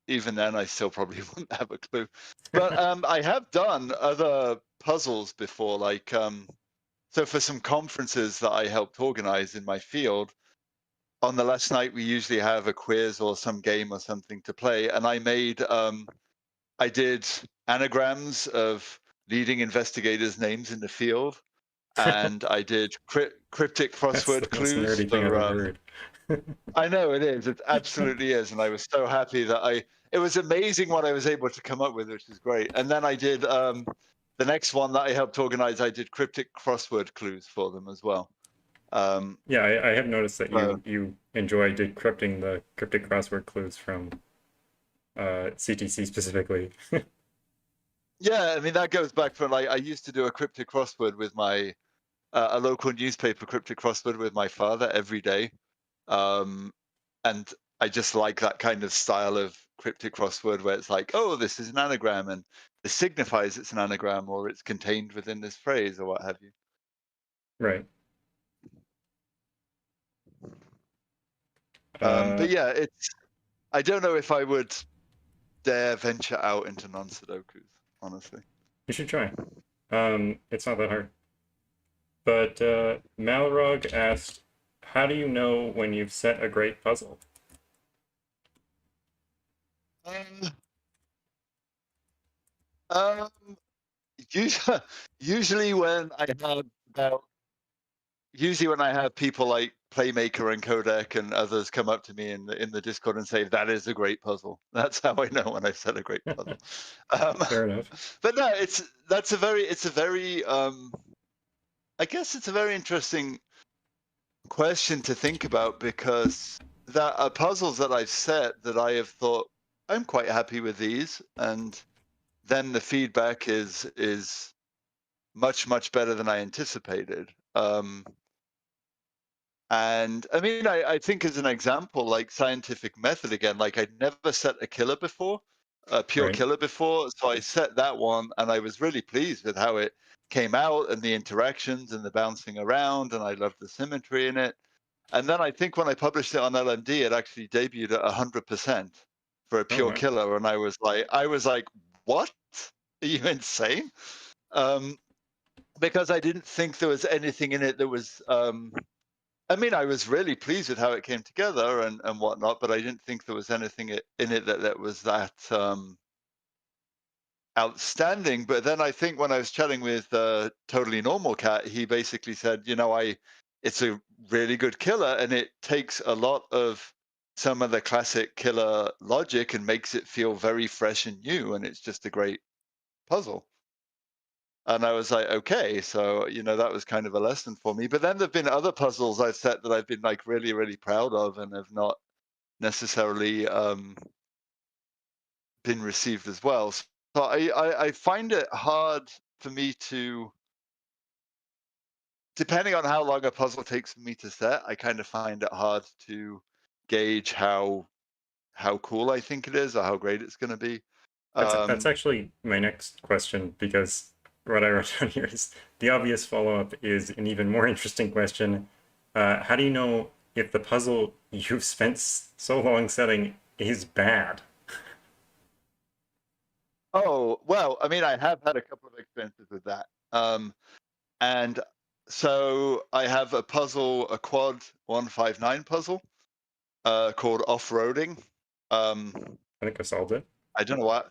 even then, I still probably wouldn't have a clue. But I have done other puzzles before, like so for some conferences that I helped organize in my field, on the last night we usually have a quiz or some game or something to play, and I did anagrams of leading investigators' names in the field, and I did cryptic That's crossword the most clues nerdy thing I've for. ever heard. I know it is. It absolutely is, and I was so happy that I. It was amazing what I was able to come up with, which is great. And then I did the next one that I helped organize. I did cryptic crossword clues for them as well. Yeah, I have noticed that So you enjoy decrypting the cryptic crossword clues from CTC specifically. yeah, I mean that goes back from like I used to do a cryptic crossword with my a local newspaper cryptic crossword with my father every day. Um, and I just like that kind of style of cryptic crossword where it's like, oh, this is an anagram, and this signifies it's an anagram, or it's contained within this phrase, or what have you. Right. Uh, But yeah, it's. I don't know if I would dare venture out into non-sudokus, honestly. you should try. It's not that hard. But Malrog asked, how do you know when you've set a great puzzle? Um, um, usually, usually when I have about usually when I have people like Playmaker and Codec and others come up to me in the Discord and say that is a great puzzle. That's how I know when I've set a great puzzle. Fair enough. But no, it's a very I guess it's a very interesting question to think about because there are puzzles that I've set that I have thought I'm quite happy with these, and then the feedback is much better than I anticipated. And I mean, I think as an example, like scientific method again, like I'd never set a killer before, a pure Right. killer before. So I set that one and I was really pleased with how it came out and the interactions and the bouncing around. And I loved the symmetry in it. And then I think when I published it on LMD, it actually debuted at 100% for a Oh, pure wow. killer. And I was like, what? Are you insane? Um, because I didn't think there was anything in it that was I mean, I was really pleased with how it came together and whatnot, but I didn't think there was anything in it that was that outstanding. But then I think when I was chatting with Totally Normal Cat, he basically said, you know, it's a really good killer, and it takes a lot of some of the classic killer logic and makes it feel very fresh and new, and it's just a great puzzle. And I was like, okay, so you know that was kind of a lesson for me. But then there've been other puzzles I've set that I've been like really proud of and have not necessarily been received as well. So I find it hard for me to, depending on how long a puzzle takes me to set, I kind of find it hard to gauge how cool I think it is or how great it's going to be. That's Um, actually my next question because what I wrote down here is the obvious follow-up is an even more interesting question. How do you know if the puzzle you've spent so long setting is bad? oh well, I mean, I have had a couple of experiences with that. And so I have a puzzle, a quad 159 puzzle called off-roading. Um, I think I solved it. I don't know why.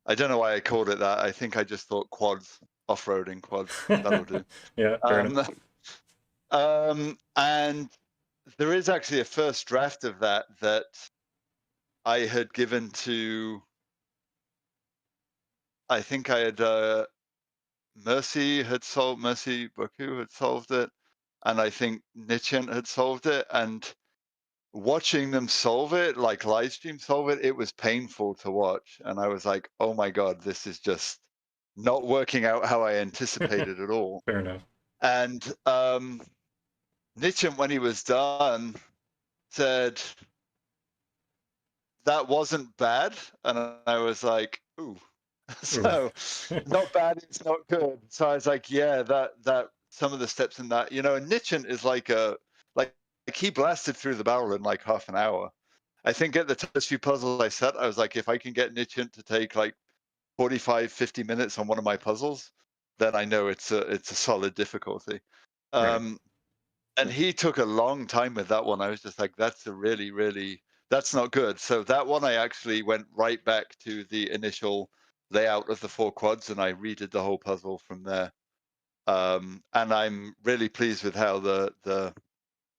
I don't know why I called it that. I think I just thought quads, off-roading quads. That'll do. Yeah, fair enough. Um, and there is actually a first draft of that I had given to. I think I had Mercy Boku had solved it, and I think Nichian had solved it. And watching them solve it, like live stream solve it, it was painful to watch. And I was like, oh my God, this is just not working out how I anticipated at all. Fair enough. And Nichian, when he was done, said, that wasn't bad. And I was like, ooh. Ooh. So not bad, it's not good. So I was like, yeah, that some of the steps in that, you know, and Nichian is like he blasted through the barrel in like half an hour. I think at the first few puzzles I set, I was like, if I can get Nichian to take like 45, 50 minutes on one of my puzzles, then I know it's a solid difficulty. Right. And he took a long time with that one. I was just like, that's a really, that's not good. So that one, I actually went right back to the initial layout of the four quads and I redid the whole puzzle from there. And I'm really pleased with how the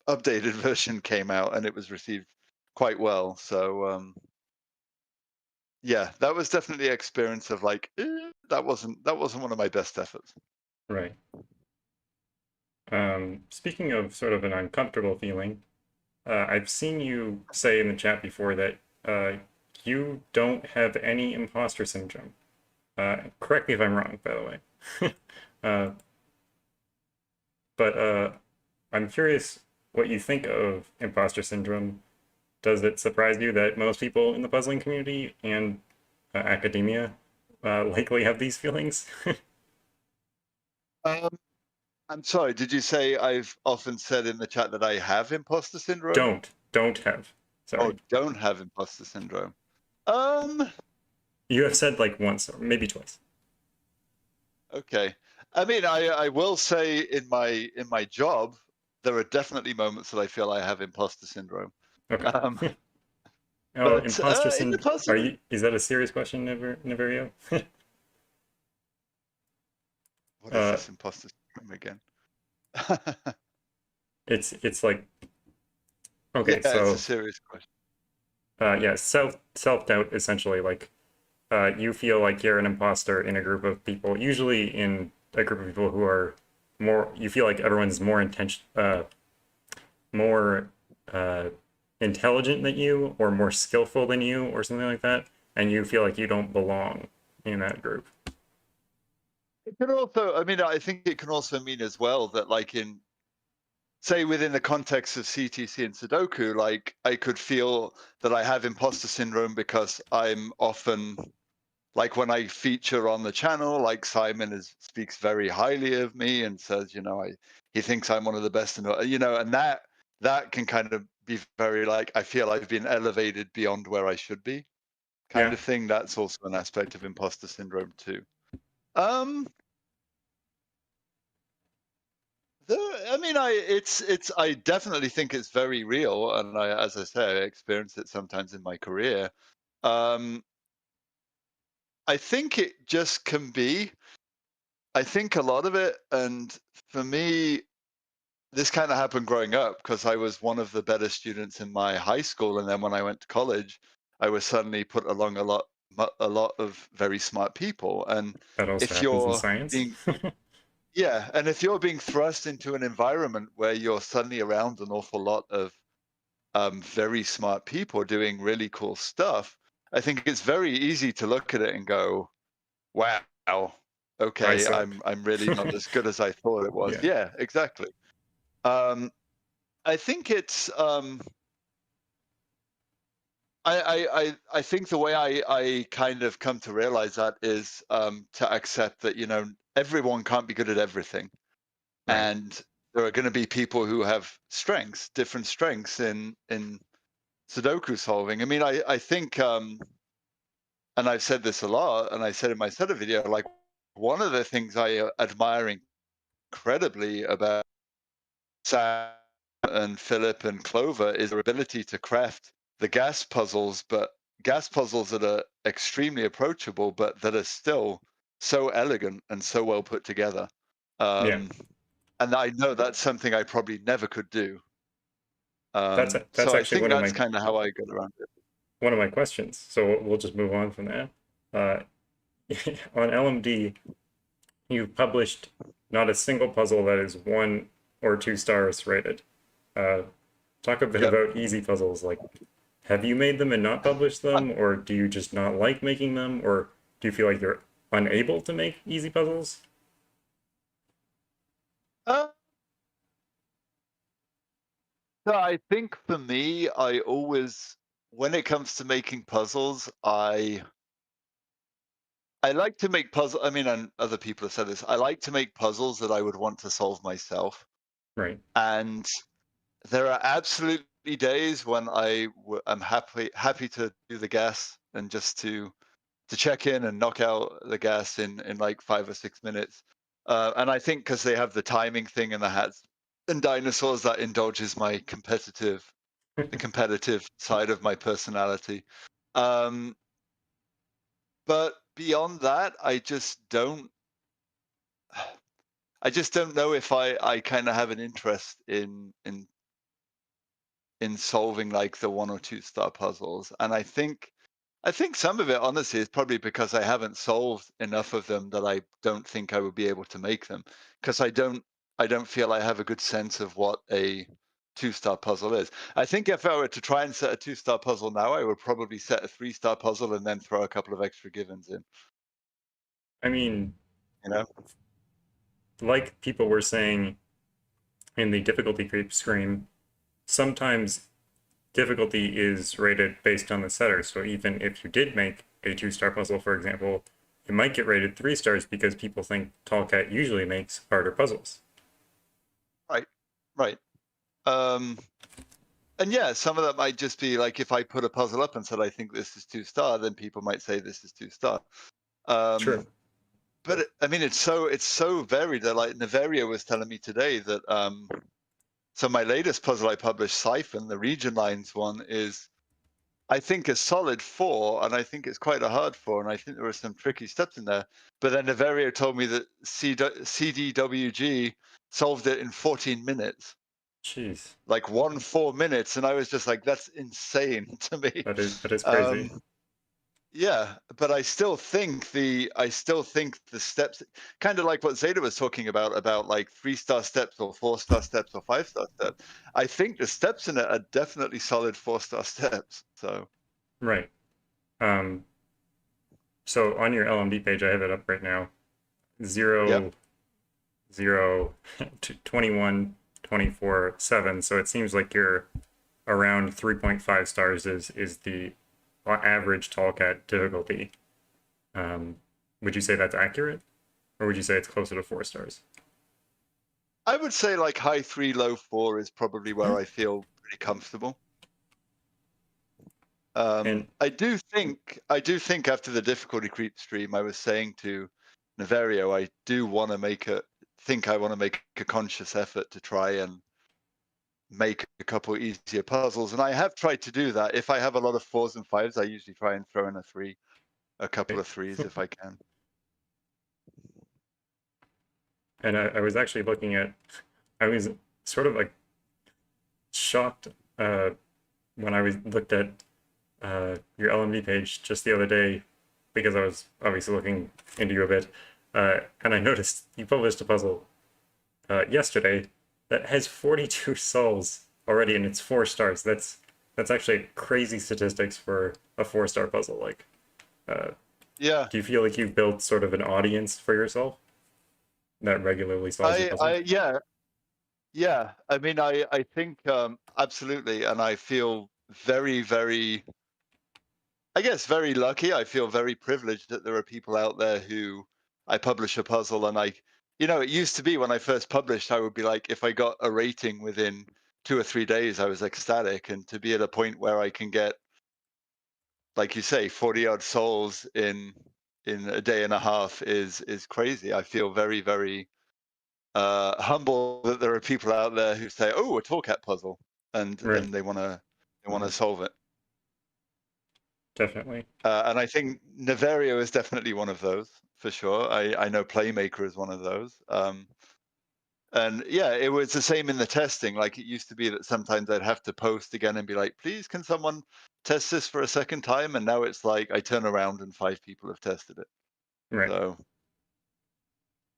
updated version came out, and it was received quite well. So yeah, that was definitely an experience of like that wasn't one of my best efforts. Right. Speaking of sort of an uncomfortable feeling, I've seen you say in the chat before that you don't have any imposter syndrome. Correct me if I'm wrong, by the way. uh, but I'm curious what you think of imposter syndrome. Does it surprise you that most people in the puzzling community and academia likely have these feelings? Um, I'm sorry, did you say I've often said in the chat that I have imposter syndrome? Don't have. Oh, Sorry. don't have imposter syndrome. Um, You have said like once or maybe twice. okay. I mean, I will say in my job, there are definitely moments that I feel I have imposter syndrome. Okay. Um, Oh, but imposter in the syndrome. Are puzzle, you? Is that a serious question, Neverio? what is uh, this imposter syndrome again? it's like okay, Yeah, it's a so serious question. yeah, self doubt essentially like you feel like you're an imposter in a group of people, usually in a group of people who are more. You feel like everyone's more uh, intelligent than you, or more skillful than you, or something like that, and you feel like you don't belong in that group. It can also, I mean, I think it can also mean as well that, like, in say within the context of CTC and Sudoku, like I could feel that I have imposter syndrome because I'm often like when I feature on the channel, like Simon speaks very highly of me and says, he thinks I'm one of the best, and that can kind of be very like I feel I've been elevated beyond where I should be, kind Yeah, of thing. That's also an aspect of imposter syndrome too. Um, I mean, I definitely think it's very real, and as I say, I experience it sometimes in my career. Um, I think it just can be. I think a lot of it, and for me, this kind of happened growing up because I was one of the better students in my high school, and then when I went to college, I was suddenly put along a lot of very smart people, and that also if happens in you're science. being yeah, and if you're being thrust into an environment where you're suddenly around an awful lot of very smart people doing really cool stuff, I think it's very easy to look at it and go, "Wow, I okay, suck. I'm really not as good as I thought it was." Yeah, Yeah, exactly. Um, I think it's I think the way I kind of come to realize that is to accept that everyone can't be good at everything, right. and there are going to be people who have different strengths in Sudoku solving. I mean, I think, and I've said this a lot, and I said in my setup video, like one of the things I admire incredibly about Sam and Philip and Clover is their ability to craft the gas puzzles, but gas puzzles that are extremely approachable, but that are still so elegant and so well put together. Yeah, Um, and I know that's something I probably never could do. that's So I actually think that's kind of how I got around it. one of my questions. So we'll just move on from that. Uh, on LMD, you've published not a single puzzle that is 1 or 2 stars rated. Uh, Talk a bit Yep. about easy puzzles. Like, have you made them and not published them, or do you just not like making them, or do you feel like you're unable to make easy puzzles? Uh, so I think for me, when it comes to making puzzles, I like to make puzzle. I mean, and other people have said this. I like to make puzzles that I would want to solve myself. Right. And there are absolutely days when I'm happy to do the gas and just to check in and knock out the gas in like 5 or 6 minutes. And I think because they have the timing thing and the hats and dinosaurs, that indulges the competitive side of my personality. Um, but beyond that, I just don't. I just don't know if I kind of have an interest in solving like the 1 or 2 star puzzles. And I think some of it honestly is probably because I haven't solved enough of them that I don't think I would be able to make them, because I don't feel I have a good sense of what a 2 star puzzle is. I think if I were to try and set a 2 star puzzle now, I would probably set a 3 star puzzle and then throw a couple of extra givens in, I mean, you know? like people were saying in the difficulty creep screen, sometimes difficulty is rated based on the setter. So even if you did make a 2 star puzzle, for example, it might get rated 3 stars because people think Tallcat usually makes harder puzzles. Right. Right. Um and yeah, some of that might just be like if I put a puzzle up and said I think this is 2 star, then people might say this is 2 star. Um True. but I mean, it's so varied that like Naveria was telling me today that so my latest puzzle I published, Siphon, the region lines one, is I think a solid 4, and I think it's quite a hard 4, and I think there were some tricky steps in there. But then Naveria told me that CDWG solved it in 14 minutes, Jeez, like 4 minutes, and I was just like, that's insane to me. that is crazy. Um, Yeah, but I still think the steps, kind of like what Zeta was talking about like 3 star steps or 4 star steps or 5 star steps. I think the steps in it are definitely solid 4 star steps. So Right. Um, so on your LMD page, I have it up right now. yeah, 0, 0, 21, 24, 7. So it seems like you're around 3.5 stars is the average Tallcat difficulty. Um, would you say that's accurate? Or would you say it's closer to 4 stars? I would say like high 3, low 4 is probably where I feel pretty comfortable. And I do think after the difficulty creep stream, I was saying to Naverio, I do want to I want to make a conscious effort to try and make a couple easier puzzles, and I have tried to do that. If I have a lot of 4s and 5s, I usually try and throw in a couple of 3s if I can. and I was actually looking at, I was sort of like shocked when I was looked at your LMD page just the other day because I was obviously looking into you a bit, and I noticed you published a puzzle yesterday that has 42 souls already, and it's 4 stars. That's actually crazy statistics for a 4 star puzzle. Like, Yeah, do you feel like you've built sort of an audience for yourself that regularly solves your puzzles? yeah. I mean, I think absolutely, and I feel very, very, I guess, very lucky. I feel very privileged that there are people out there who I publish a puzzle and it used to be when I first published, I would be like, if I got a rating within 2 or 3 days, I was ecstatic. And to be at a point where I can get, like you say, 40 odd souls in a day and a half is crazy. I feel very, very humble that there are people out there who say, "Oh, a Tallcat puzzle," and Right, and they want to solve it. definitely. And I think Naverio is definitely one of those for sure. I know Playmaker is one of those. And yeah, it was the same in the testing. Like it used to be that sometimes I'd have to post again and be like, please, can someone test this for a second time? And now it's like I turn around and 5 people have tested it. Right. So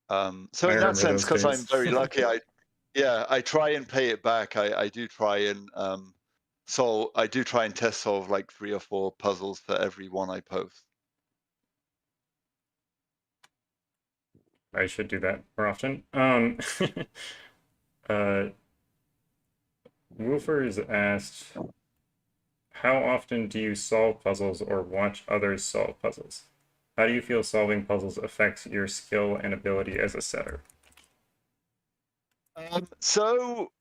I in that remember sense, those because I'm days. very lucky, I try and pay it back. I do try and I do try and test solve like 3 or 4 puzzles for every one I post. I should do that more often. uh, Woofers asked, how often do you solve puzzles or watch others solve puzzles? How do you feel solving puzzles affects your skill and ability as a setter? So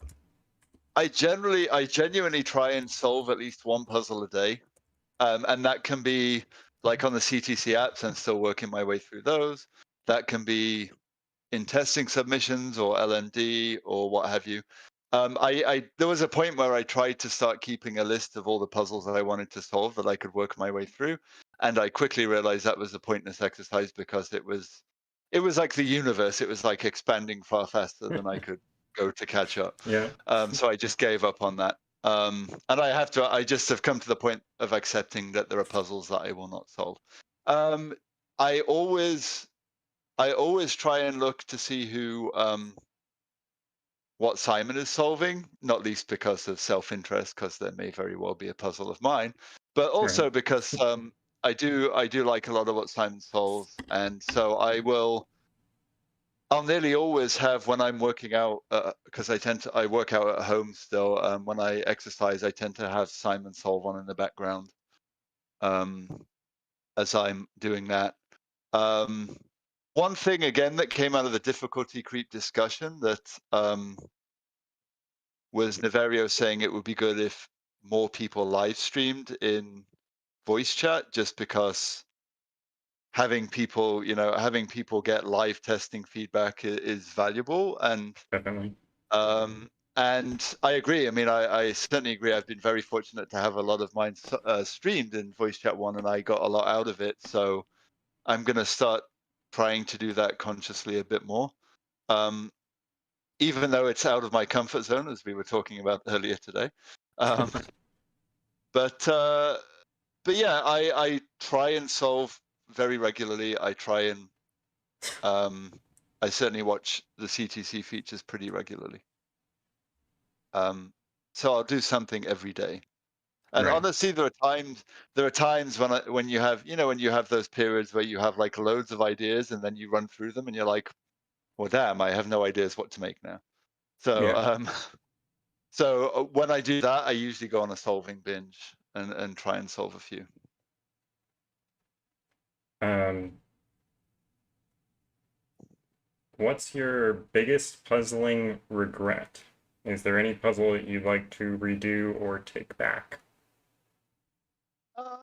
I genuinely try and solve at least one puzzle a day, and that can be like on the CTC apps. I'm still working my way through those. That can be in testing submissions or LND or what have you. There was a point where I tried to start keeping a list of all the puzzles that I wanted to solve that I could work my way through, and I quickly realized that was a pointless exercise because it was it was like the universe. It was like expanding far faster than I could go to catch up. Yeah. So I just gave up on that. And I just have come to the point of accepting that there are puzzles that I will not solve. Um, I always, I always try and look to see what Simon is solving, not least because of self-interest, because there may very well be a puzzle of mine, but Right. also because I do like a lot of what Simon solves, and so I'll nearly always have when I'm working out, because I work out at home still. When I exercise, I tend to have Simon solve on in the background um, as I'm doing that. Um, One thing again that came out of the difficulty creep discussion that was Naverio saying it would be good if more people live streamed in voice chat, just because having people, having people get live testing feedback is valuable. Definitely. And I agree. I mean, I certainly agree. I've been very fortunate to have a lot of mine streamed in voice chat one, and I got a lot out of it. So I'm going to start trying to do that consciously a bit more. Even though it's out of my comfort zone, as we were talking about earlier today. Um, but yeah, I try and solve very regularly. I certainly watch the CTC features pretty regularly. So I'll do something every day. And Right. honestly, there are times when you have, when you have those periods where you have like loads of ideas and then you run through them and you're like, well, damn, I have no ideas what to make now. So Yeah. so when I do that, I usually go on a solving binge and try and solve a few. Um, what's your biggest puzzling regret? Is there any puzzle that you'd like to redo or take back? Uh,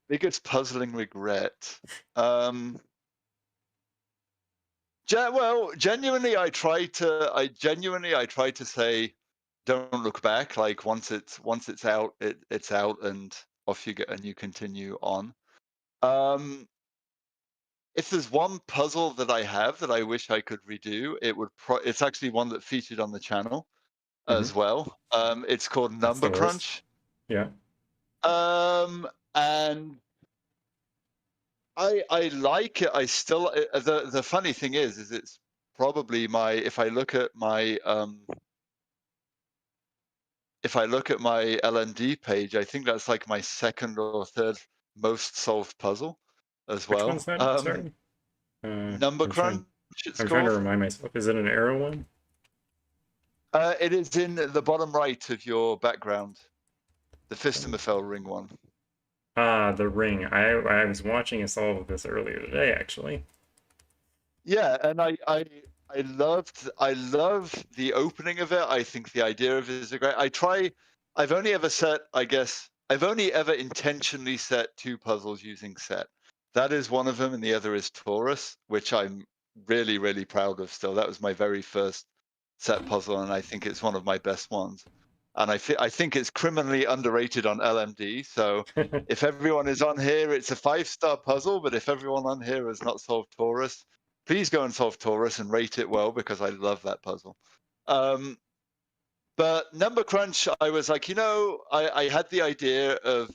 Biggest puzzling regret. Um, well, genuinely, I try to say, don't look back. Like once it's out, it's out, and off you go, and you continue on. Um, if there's one puzzle that I have that I wish I could redo, it's actually one that featured on the channel Mm-hmm. as well. It's called That's Number the worst. Crunch. Yeah. And I like it. I still the funny thing is it's probably my if I look at my LMD page, I think that's like my second or third most solved puzzle as Which one's well. that? Sorry. Number I'm trying. Crunch, it's I'm trying to called. remind myself. Is it an arrow one? It is in the bottom right of your background, the Fistemafel ring one. Ah, the ring. I was watching a solve of this earlier today, actually. Yeah, and I love the opening of it. I think the idea of it is a great. I've only ever set, I guess, I've only ever intentionally set two puzzles using set. That is one of them, and the other is Taurus, which I'm really, really proud of still. That was my very first set puzzle, and I think it's one of my best ones. And I think it's criminally underrated on LMD. So if everyone is on here, it's a 5-star puzzle. But if everyone on here has not solved Taurus, please go and solve Taurus and rate it well, because I love that puzzle. But Number Crunch, I was like, I had the idea of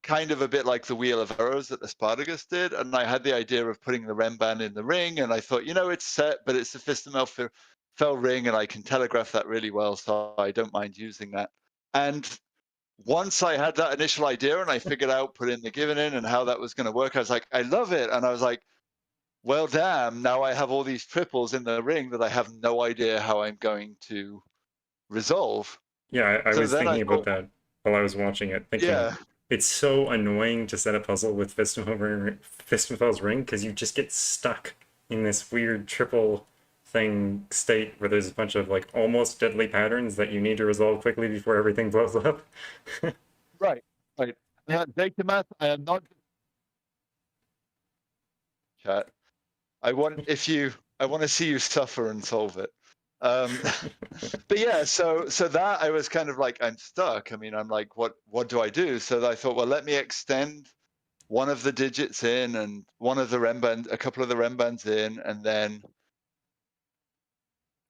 kind of a bit like the Wheel of Arrows that the Spartacus did, and I had the idea of putting the Remban in the ring, and I thought, it's set, but it's the Fistemel fell ring, and I can telegraph that really well, so I don't mind using that. And once I had that initial idea and I figured out put in the given in and how that was going to work, I was like, I love it. And I was like, well, damn, now I have all these triples in the ring that I have no idea how I'm going to resolve. Yeah, I So was then I thinking about thought, that while I was watching it, thinking yeah, it's so annoying to set a puzzle with Fistmafel's ring because you just get stuck in this weird triple thing state where there's a bunch of like almost deadly patterns that you need to resolve quickly before everything blows up. right, right. Data math, I am not chat. I want to see you suffer and solve it. But yeah, so that I was kind of like, I'm stuck. I mean, I'm like, what do I do? So I thought, well, let me extend one of the digits in and one of the Renban, a couple of the Renbans in, and then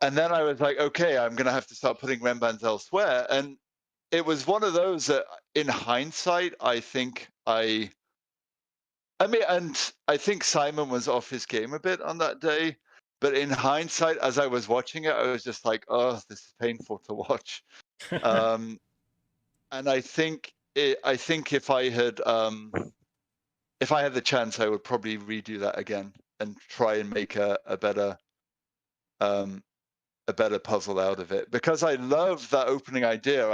I was like, okay, I'm gonna have to start putting Renbans elsewhere. And it was one of those that, in hindsight, I mean, and I think Simon was off his game a bit on that day. But in hindsight, as I was watching it, I was just like, oh, this is painful to watch. Um, and I think if I had the chance, I would probably redo that again and try and make um, a better puzzle out of it, because I love that opening idea.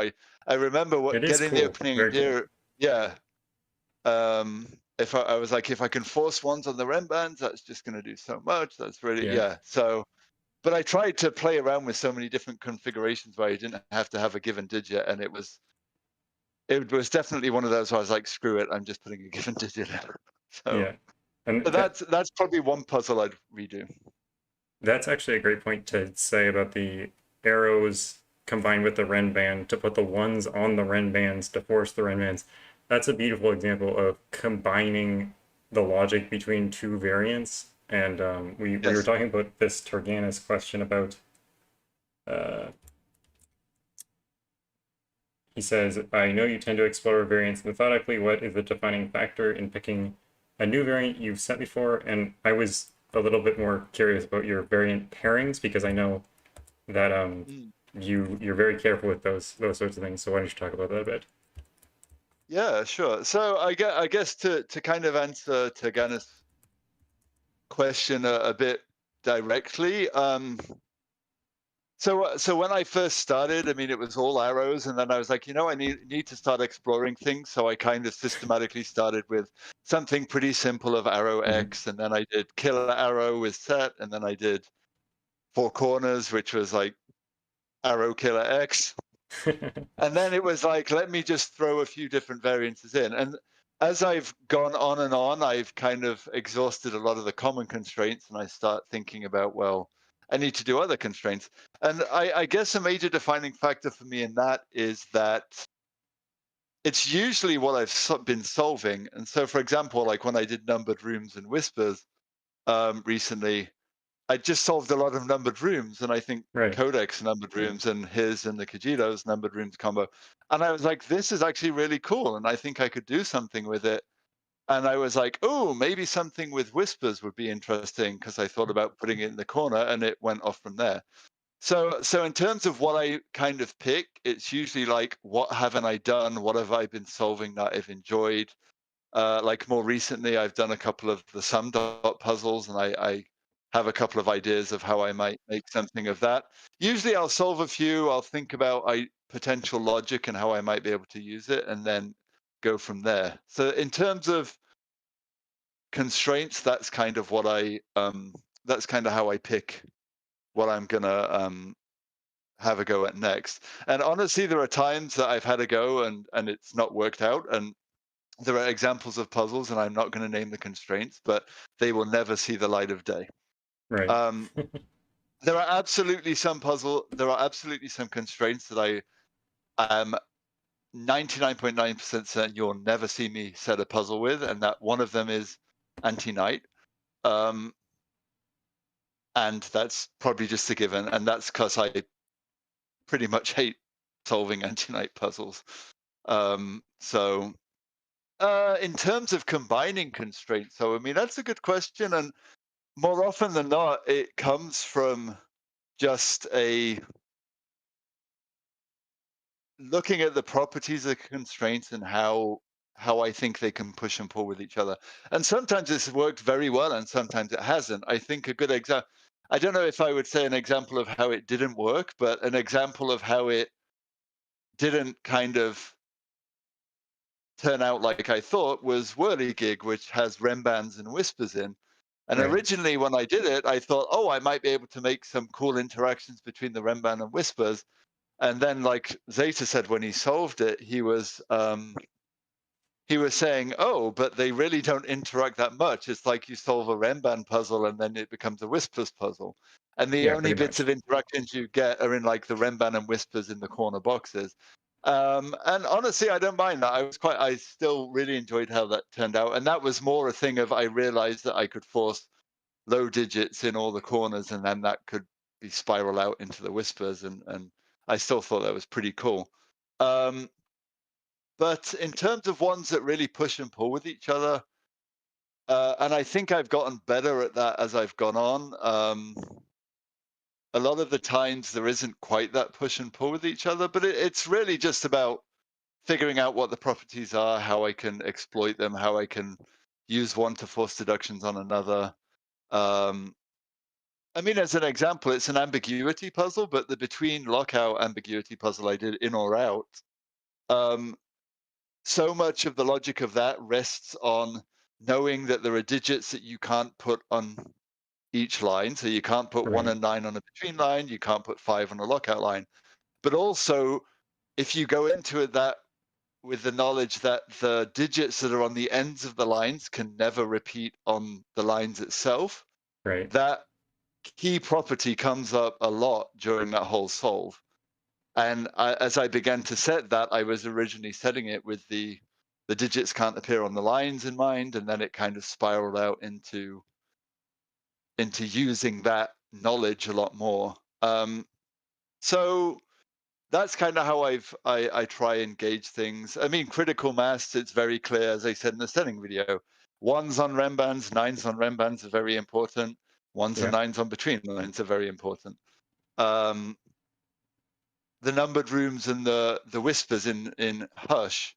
I remember It is getting the cool. opening Very cool. idea. Yeah. If I was like, if I can force ones on the Renbans, that's just going to do so much. That's really, Yeah. yeah. So, but I tried to play around with so many different configurations where I didn't have to have a given digit, and it was definitely one of those where I was like, screw it, I'm just putting a given digit in. So, Yeah. And but that's probably one puzzle I'd redo. that's actually a great point to say about the arrows combined with the Renban to put the ones on the Renbans to force the Renbans. That's a beautiful example of combining the logic between two variants. And we were Yes. talking about this Turganus question about. Uh, he says, I know you tend to explore variants methodically. What is the defining factor in picking a new variant you've set before? And I was a little bit more curious about your variant pairings, because I know that Mm. you're very careful with those sorts of things. So why don't you talk about that a bit? Yeah, sure. So I guess to kind of answer Tagana's question a bit directly. So when I first started, I mean, it was all arrows, and then I was like, I need to start exploring things. So I kind of systematically started with something pretty simple of arrow Mm-hmm. X, and then I did killer arrow with set, and then I did four corners, which was like arrow killer X. And then it was like, let me just throw a few different variances in. And as I've gone on and on, I've kind of exhausted a lot of the common constraints, and I start thinking about, well, I need to do other constraints. And I guess a major defining factor for me in that is that it's usually what I've been solving. And so, for example, like when I did numbered rooms and whispers recently, I just solved a lot of numbered rooms, and I think Right. Codex numbered rooms and his and the Kajito's numbered rooms combo. And I was like, this is actually really cool, and I think I could do something with it. And I was like, oh, maybe something with whispers would be interesting, because I thought about putting it in the corner, and it went off from there. So in terms of what I kind of pick, it's usually like, what haven't I done? What have I been solving that I've enjoyed? Like more recently, I've done a couple of the sum dot puzzles, and I have a couple of ideas of how I might make something of that. Usually, I'll solve a few. I'll think about potential logic and how I might be able to use it, and then go from there. So, in terms of constraints, that's kind of that's kind of how I pick what I'm gonna have a go at next. And honestly, there are times that I've had a go and it's not worked out, and there are examples of puzzles, and I'm not going to name the constraints, but they will never see the light of day. Right. Um, there are absolutely some constraints that I am 99.9% certain you'll never see me set a puzzle with, and that one of them is anti-knight. Um, and that's probably just a given, and that's because I pretty much hate solving anti-knight puzzles. So in terms of combining constraints, so I mean, that's a good question, and more often than not, it comes from just a looking at the properties of constraints and how I think they can push and pull with each other. And sometimes it's worked very well, and sometimes it hasn't. I think a good example. I don't know if I would say an example of how it didn't work, but an example of how it didn't kind of turn out like I thought was Whirligig, which has Rembands and Whispers in. And Right. originally, when I did it, I thought, oh, I might be able to make some cool interactions between the Remban and Whispers. And then, like Zeta said, when he solved it, he was saying, oh, but they really don't interact that much. It's like you solve a Remban puzzle and then it becomes a Whispers puzzle. And the Yeah. only Pretty bits of much. interactions you get are in like the Remban and Whispers in the corner boxes. And honestly, I don't mind that. I still really enjoyed how that turned out. And that was more a thing of I realized that I could force low digits in all the corners and then that could be spiral out into the whispers. And I still thought that was pretty cool. Um, but in terms of ones that really push and pull with each other, and I think I've gotten better at that as I've gone on. A lot of the times there isn't quite that push and pull with each other, but it's really just about figuring out what the properties are, how I can exploit them, how I can use one to force deductions on another. Um, I mean, as an example, it's an ambiguity puzzle, but the between lockout ambiguity puzzle I did in or out. Um, so much of the logic of that rests on knowing that there are digits that you can't put on each line. So you can't put 1 Right. and 9 on a between line, you can't put 5 on a lockout line. But also, if you go into it that with the knowledge that the digits that are on the ends of the lines can never repeat on the lines itself, Right. that key property comes up a lot during that whole solve. And as I began to set that, I was originally setting it with the digits can't appear on the lines in mind, and then it kind of spiraled out into using that knowledge a lot more. So that's kind of how I try and gauge things. I mean, critical mass, it's very clear, as I said in the setting video. Ones on Rembands, nines on Rembands are very important. Ones and Yeah. nines on between lines are very important. Um, the numbered rooms and the whispers in Hush,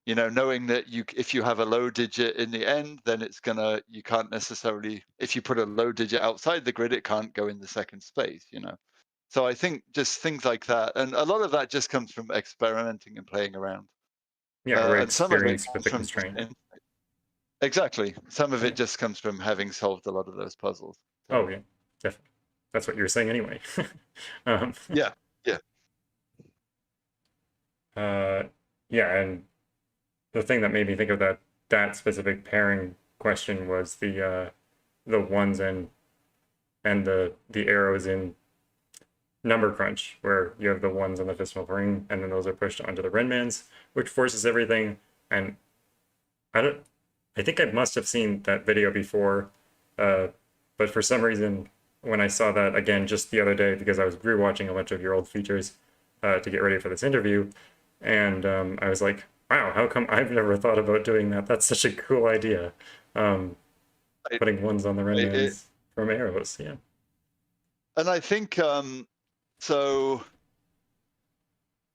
knowing that if you have a low digit in the end, then you can't necessarily, if you put a low digit outside the grid, it can't go in the second space. So I think just things like that, and a lot of that just comes from experimenting and playing around, Yeah. Or and some of it experience with comes the from just constraint. exactly. Some of it Yeah. just comes from having solved a lot of those puzzles. Oh So yeah. Definitely. That's what you were saying anyway. um, yeah, yeah, uh, yeah, and the thing that made me think of that specific pairing question was the ones and the arrows in number crunch, where you have the ones on the decimal ring, and then those are pushed onto the Renmans, which forces everything. And I don't, I think I must have seen that video before, but for some reason, when I saw that again just the other day, because I was rewatching a bunch of your old features to get ready for this interview, and I was like, wow, how come I've never thought about doing that? That's such a cool idea. Um, I, putting ones on the it, Renmans from arrows. Yeah. and I think so.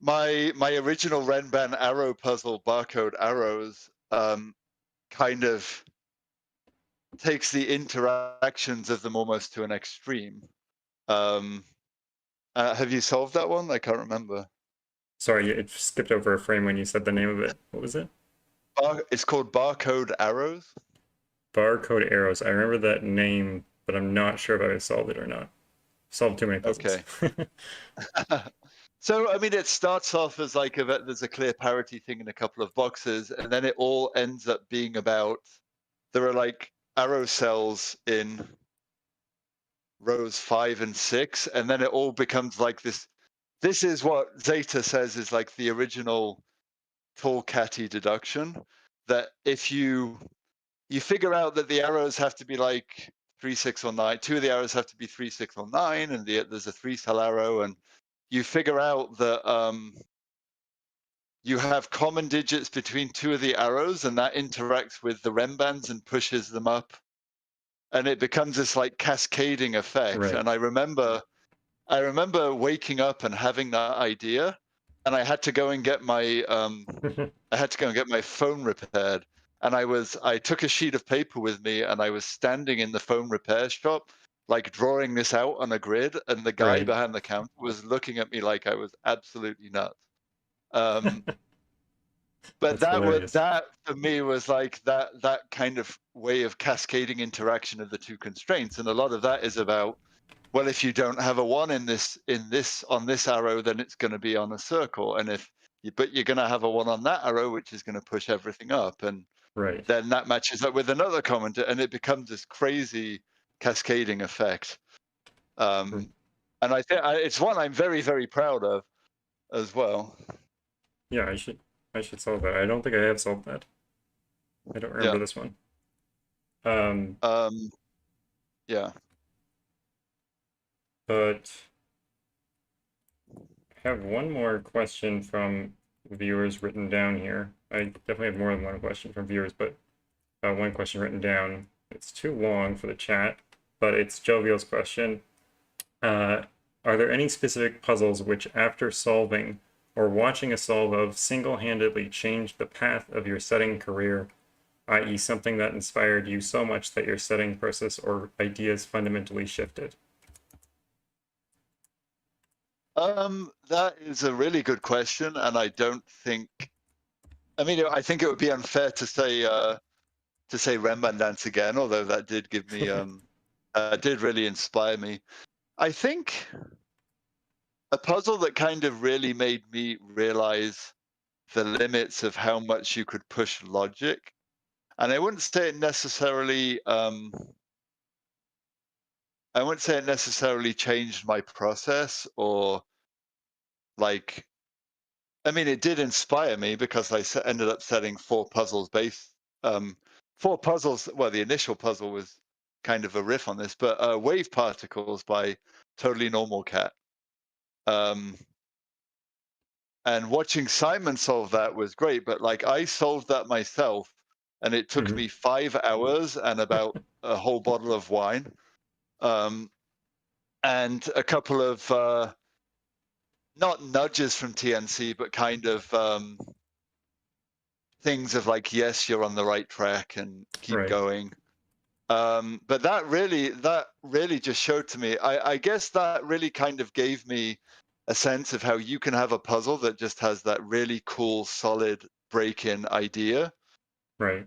My original Renban arrow puzzle, barcode arrows, kind of takes the interactions of them almost to an extreme. Um, have you solved that one? I can't remember. Sorry, it skipped over a frame when you said the name of it. What was it? It's called barcode arrows. Barcode arrows. I remember that name, but I'm not sure if I solved it or not. Solved too many puzzles. Okay. So I mean, it starts off as like there's a clear parity thing in a couple of boxes, and then it all ends up being about there are like arrow cells in rows 5 and 6, and then it all becomes like this. This is what Zeta says is like the original Tallcat deduction, that if you figure out that the arrows have to be like 3, 6, or 9. Two of the arrows have to be 3, 6, or 9, and there's a 3-cell arrow, and you figure out that you have common digits between two of the arrows, and that interacts with the Rembands and pushes them up, and it becomes this like cascading effect. Right. And I remember waking up and having that idea, and I had to go and get my phone repaired. And I took a sheet of paper with me, and I was standing in the phone repair shop, like drawing this out on a grid, and the guy Right. behind the counter was looking at me like I was absolutely nuts. Um, but That's hilarious. that for me was like that kind of way of cascading interaction of the two constraints, and a lot of that is about, well, if you don't have a one in this on this arrow, then it's going to be on a circle, and but you're going to have a one on that arrow, which is going to push everything up, and Right. then that matches up with another comment, and it becomes this crazy cascading effect. Hmm. And I think it's one I'm very, very proud of as well. Yeah, I should solve that. I don't think I have solved that. I don't remember Yeah. this one. Um, Yeah. but I have one more question from viewers written down here. I definitely have more than one question from viewers, but one question written down. It's too long for the chat, but it's Jovial's question. Uh, are there any specific puzzles which, after solving or watching a solve of, single-handedly changed the path of your setting career, i.e., something that inspired you so much that your setting process or ideas fundamentally shifted? That is a really good question, and I don't think. I mean, I think it would be unfair to say Renman Dance again, although that did give me did really inspire me. I think a puzzle that kind of really made me realize the limits of how much you could push logic, and I wouldn't say it necessarily changed my process or like. I mean, it did inspire me because ended up setting um, four puzzles. Well, the initial puzzle was kind of a riff on this, but wave particles by Totally Normal Cat. And watching Simon solve that was great, but like I solved that myself, and it took Mhm. me 5 hours and about a whole bottle of wine, um, and a couple of not nudges from TNC, but kind of things of like, yes, you're on the right track and keep Right, going. But that really just showed to me. I guess that really kind of gave me a sense of how you can have a puzzle that just has that really cool, solid break-in idea, right,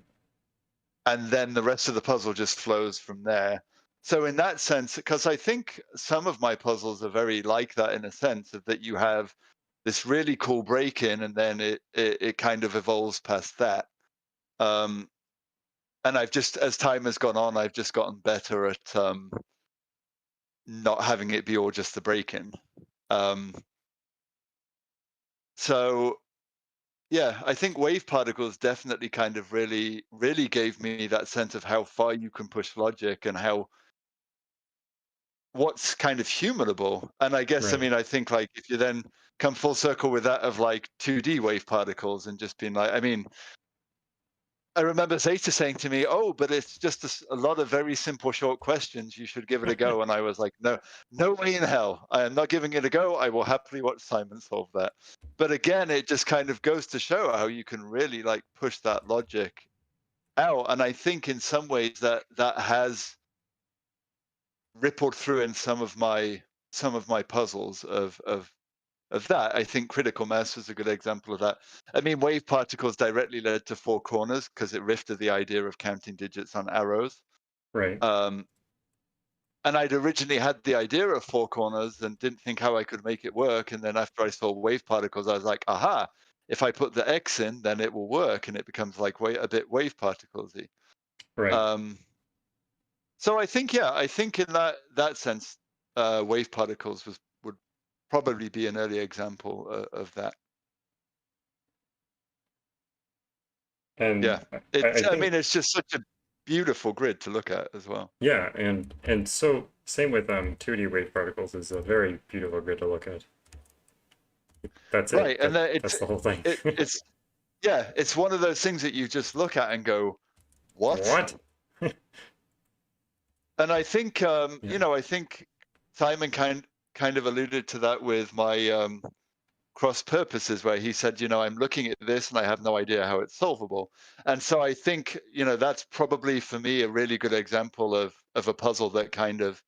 and then the rest of the puzzle just flows from there. So in that sense, because I think some of my puzzles are very like that in a sense of that you have this really cool break-in, and then it kind of evolves past that. Um, and I've just, as time has gone on, I've just gotten better at not having it be all just the break-in. Um, so yeah, I think wave particles definitely kind of really gave me that sense of how far you can push logic and how what's kind of humanable. And I guess, I right, mean, I think like if you then come full circle with that of like 2D wave particles and just being like, I mean, I remember Zeta saying to me, "Oh, but it's just a lot of very simple, short questions. You should give it a go." And I was like, "No, no way in hell! I am not giving it a go. I will happily watch Simon solve that." But again, it just kind of goes to show how you can really like push that logic out. And I think in some ways that has rippled through in some of my puzzles of that. I think critical mass was a good example of that. I mean, wave particles directly led to four corners because it riffed the idea of counting digits on arrows. right, Um, and I'd originally had the idea of four corners and didn't think how I could make it work. And then after I saw wave particles, I was like, aha, if I put the X in, then it will work. And it becomes like a bit wave particlesy. right. Um, so I think, yeah, I think in that sense, wave particles would probably be an early example of that. Yeah, And I I think, mean, it's just such a beautiful grid to look at as well. yeah, and so same with 2D wave particles is a very beautiful grid to look at. That's it. Right, and then That's the whole thing. it's yeah, it's one of those things that you just look at and go, "What?" What? And I think Yeah, I think Simon kind of alluded to that with my cross purposes, where he said, I'm looking at this and I have no idea how it's solvable. And so I think that's probably for me a really good example of a puzzle that kind of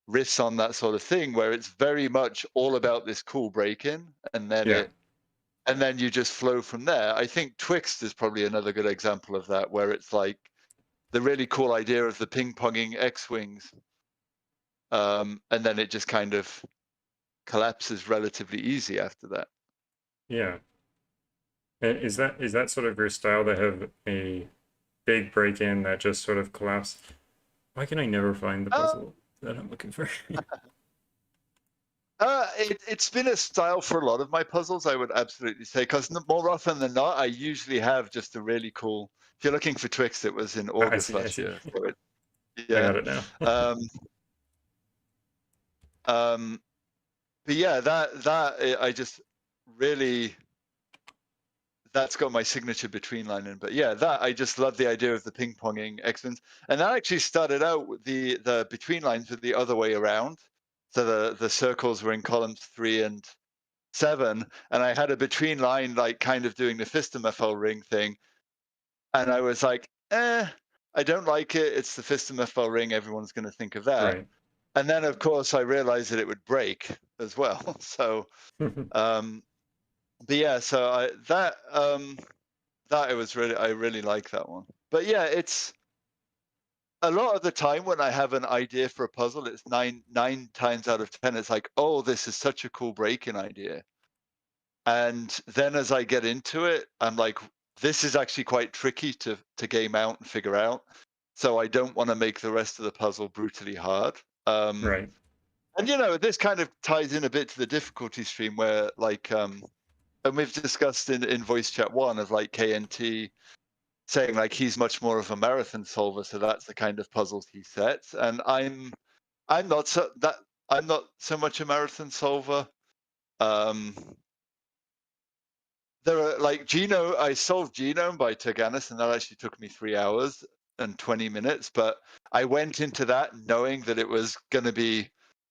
riffs on that sort of thing where it's very much all about this cool break-in yeah, and then you just flow from there. I think Twixt is probably another good example of that, where it's like the really cool idea of the ping-ponging X-wings, and then it just kind of collapses relatively easy after that. yeah. And is that sort of your style to have a big break in that just sort of collapse? Why can I never find the Um, puzzle that I'm looking for? It's been a style for a lot of my puzzles, I would absolutely say, because more often than not, I usually have just a really cool. If you're looking for Twix, it was in I August see, I last see. year. So I yeah. got it now. Um, but yeah, I just really that's got my signature between line in. But yeah, that I just love the idea of the ping ponging excellence, and that actually started out with the between lines with the other way around. So the circles were in columns 3 and 7, and I had a between line like kind of doing the Fistemefel ring thing, and I was like, I don't like it. It's the Fistemefel ring. Everyone's going to think of that. Right. And then of course I realized that it would break as well. So, um, but yeah, so that it was really I really like that one. But yeah, it's a lot of the time when I have an idea for a puzzle, it's nine times out of 10, it's like, oh, this is such a cool break-in idea. And then as I get into it, I'm like, this is actually quite tricky to game out and figure out. So I don't want to make the rest of the puzzle brutally hard. Right. And this kind of ties in a bit to the difficulty stream where like and we've discussed in voice chat one of like KNT saying like he's much more of a marathon solver, so that's the kind of puzzles he sets. And I'm not so much a marathon solver. There are like I solved Genome by Turganis, and that actually took me 3 hours and 20 minutes. But I went into that knowing that it was going to be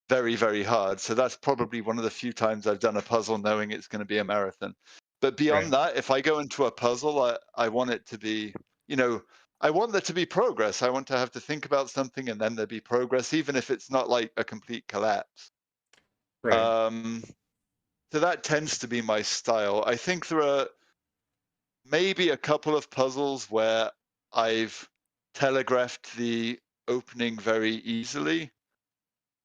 very, very hard. So that's probably one of the few times I've done a puzzle knowing it's going to be a marathon. But beyond Right. that, if I go into a puzzle, I want it to be, I want there to be progress. I want to have to think about something and then there be progress, even if it's not like a complete collapse. Right. Um, so that tends to be my style. I think there are maybe a couple of puzzles where I've telegraphed the opening very easily,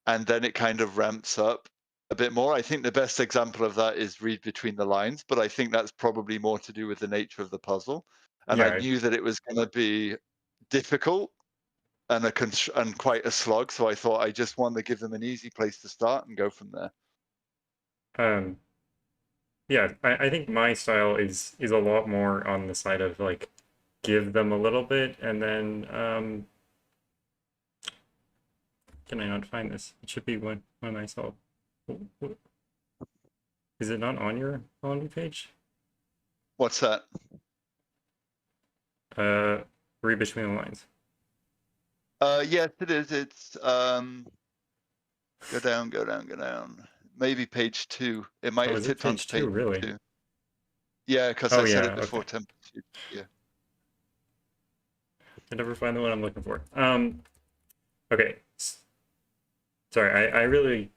and then it kind of ramps up a bit more. I think the best example of that is read between the lines, but I think that's probably more to do with the nature of the puzzle. And I Yeah. knew that it was going to be difficult and and quite a slog, so I thought I just wanted to give them an easy place to start and go from there. Um, yeah, I think my style is a lot more on the side of like give them a little bit and then can I not find this? It should be when I solve. Is it not on your page? What's that? Read between the lines. Yes, it is. It's go down, go down, go down. Maybe page 2. It might Oh, have is it tipped onto page 2, page really? 2. Yeah, because Oh I said yeah, it before okay. temperature. Yeah. I never find the one I'm looking for. Okay. Sorry, I really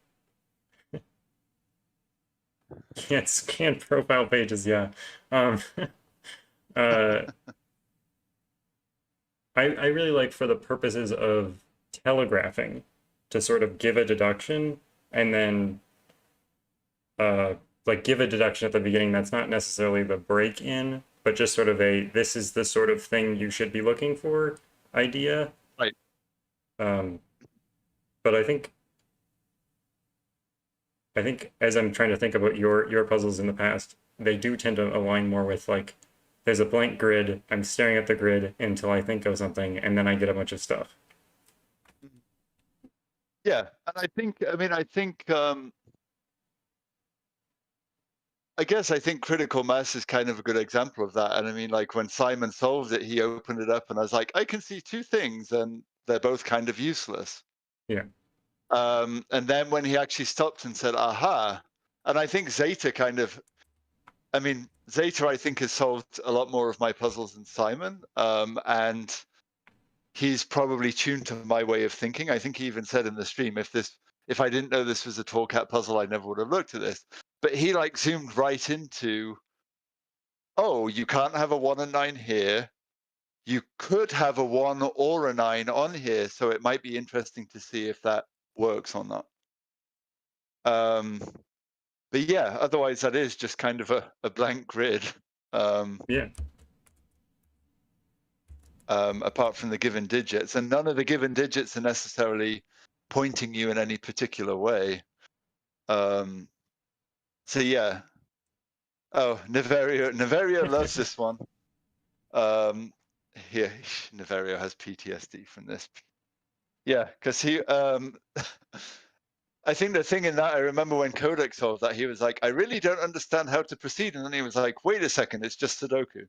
can't scan profile pages, yeah. Um, uh, I really like for the purposes of telegraphing to sort of give a deduction and then like give a deduction at the beginning that's not necessarily the break in, but just sort of a this is the sort of thing you should be looking for idea. Right. Um, but I think as I'm trying to think about your puzzles in the past, they do tend to align more with like there's a blank grid, I'm staring at the grid until I think of something, and then I get a bunch of stuff. Yeah, and I think critical mass is kind of a good example of that. And I mean, like when Simon solved it, he opened it up and I was like, I can see two things and they're both kind of useless. Yeah. And then when he actually stopped and said, aha, and I think Zeta, I think, has solved a lot more of my puzzles than Simon. And he's probably tuned to my way of thinking. I think he even said in the stream, if I didn't know this was a Tallcat puzzle, I never would have looked at this. But he like zoomed right into, oh, you can't have a 1 and 9 here. You could have a 1 or a 9 on here, so it might be interesting to see if that works or not. But yeah, otherwise that is just kind of a blank grid. Yeah. Apart from the given digits, and none of the given digits are necessarily pointing you in any particular way. Um, so yeah. Oh, Naverio loves this one. Here, Naverio has PTSD from this. Yeah, because he, I think the thing in that, I remember when Kodak solved that, he was like, I really don't understand how to proceed. And then he was like, wait a second, it's just Sudoku.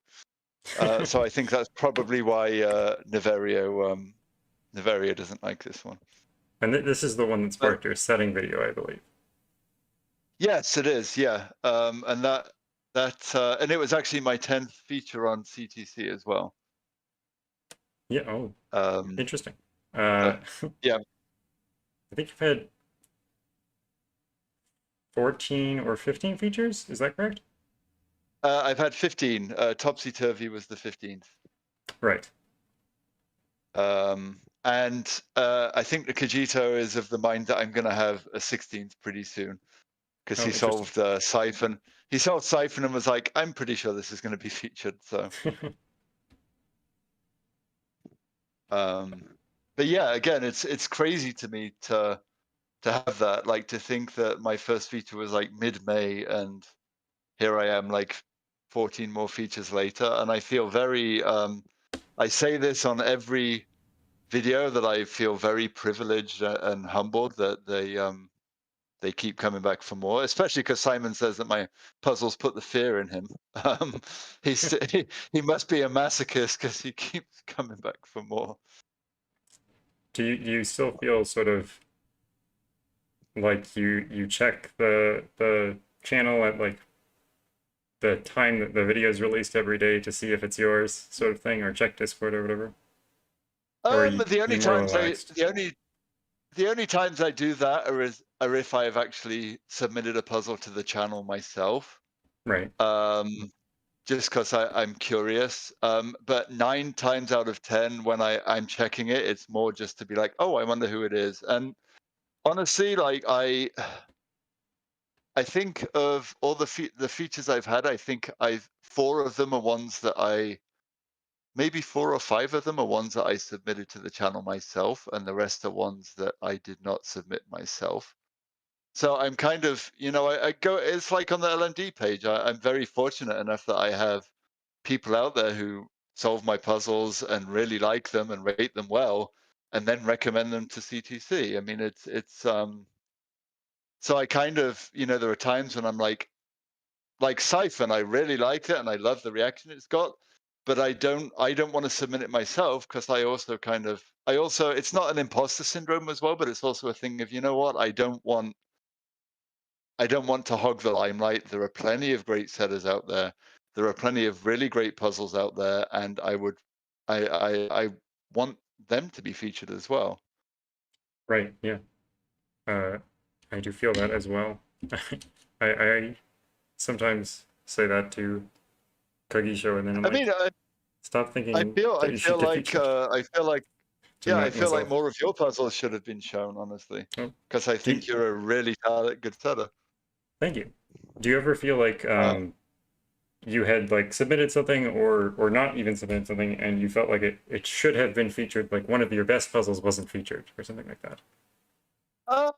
So I think that's probably why Naverio doesn't like this one. And this is the one that But sparked your setting video, I believe. yes, it is. Yeah. And and it was actually my 10th feature on CTC as well. Yeah. Oh, Um, interesting. uh, yeah. I think you've had 14 or 15 features. Is that correct? I've had 15. Topsy Turvy was the 15th. Right. And I think the Kajito is of the mind that I'm going to have a 16th pretty soon because Oh, he interesting. solved Siphon. He solved Siphon and was like, I'm pretty sure this is going to be featured. So, but yeah, again, it's crazy to me to have that, like to think that my first feature was like mid-May and here I am like 14 more features later. And I feel very, I say this on every video that I feel very privileged and humbled that they keep coming back for more, especially because Simon says that my puzzles put the fear in him. He must be a masochist because he keeps coming back for more. Do you still feel sort of like you check the channel at like the time that the video is released every day to see if it's yours, sort of thing, or check Discord or whatever? Or are you, The only you more times relaxed? the only times I do that are if I've actually submitted a puzzle to the channel myself. Right. Just because I'm curious. But 9 times out of 10, when I'm checking it, it's more just to be like, oh, I wonder who it is. And honestly, like I think of all the features I've had, I think I've 4 of them are ones that maybe 4 or 5 of them are ones that I submitted to the channel myself, and the rest are ones that I did not submit myself. So I'm kind of, I go. It's like on the LMD page. I'm very fortunate enough that I have people out there who solve my puzzles and really like them and rate them well, and then recommend them to CTC. I mean, it's. So I kind of, there are times when I'm like Siphon, I really like it and I love the reaction it's got, but I don't want to submit it myself because I also it's not an imposter syndrome as well, but it's also a thing of, you know what, I don't want to hog the limelight. There are plenty of great setters out there. There are plenty of really great puzzles out there, and I want them to be featured as well. Right. Yeah. Uh, I do feel that as well. I sometimes say that to Kagisho, and then I'm I like, mean, stop I thinking feel that I you should feel get like featured. uh, I feel like To yeah, I remind feel like myself. more of your puzzles should have been shown, honestly, Oh, because I do you, think you're a really talented, good setter. thank you. Do you ever feel like Uh, you had like submitted something or not even submitted something and you felt like it should have been featured, like one of your best puzzles wasn't featured or something like that? uh,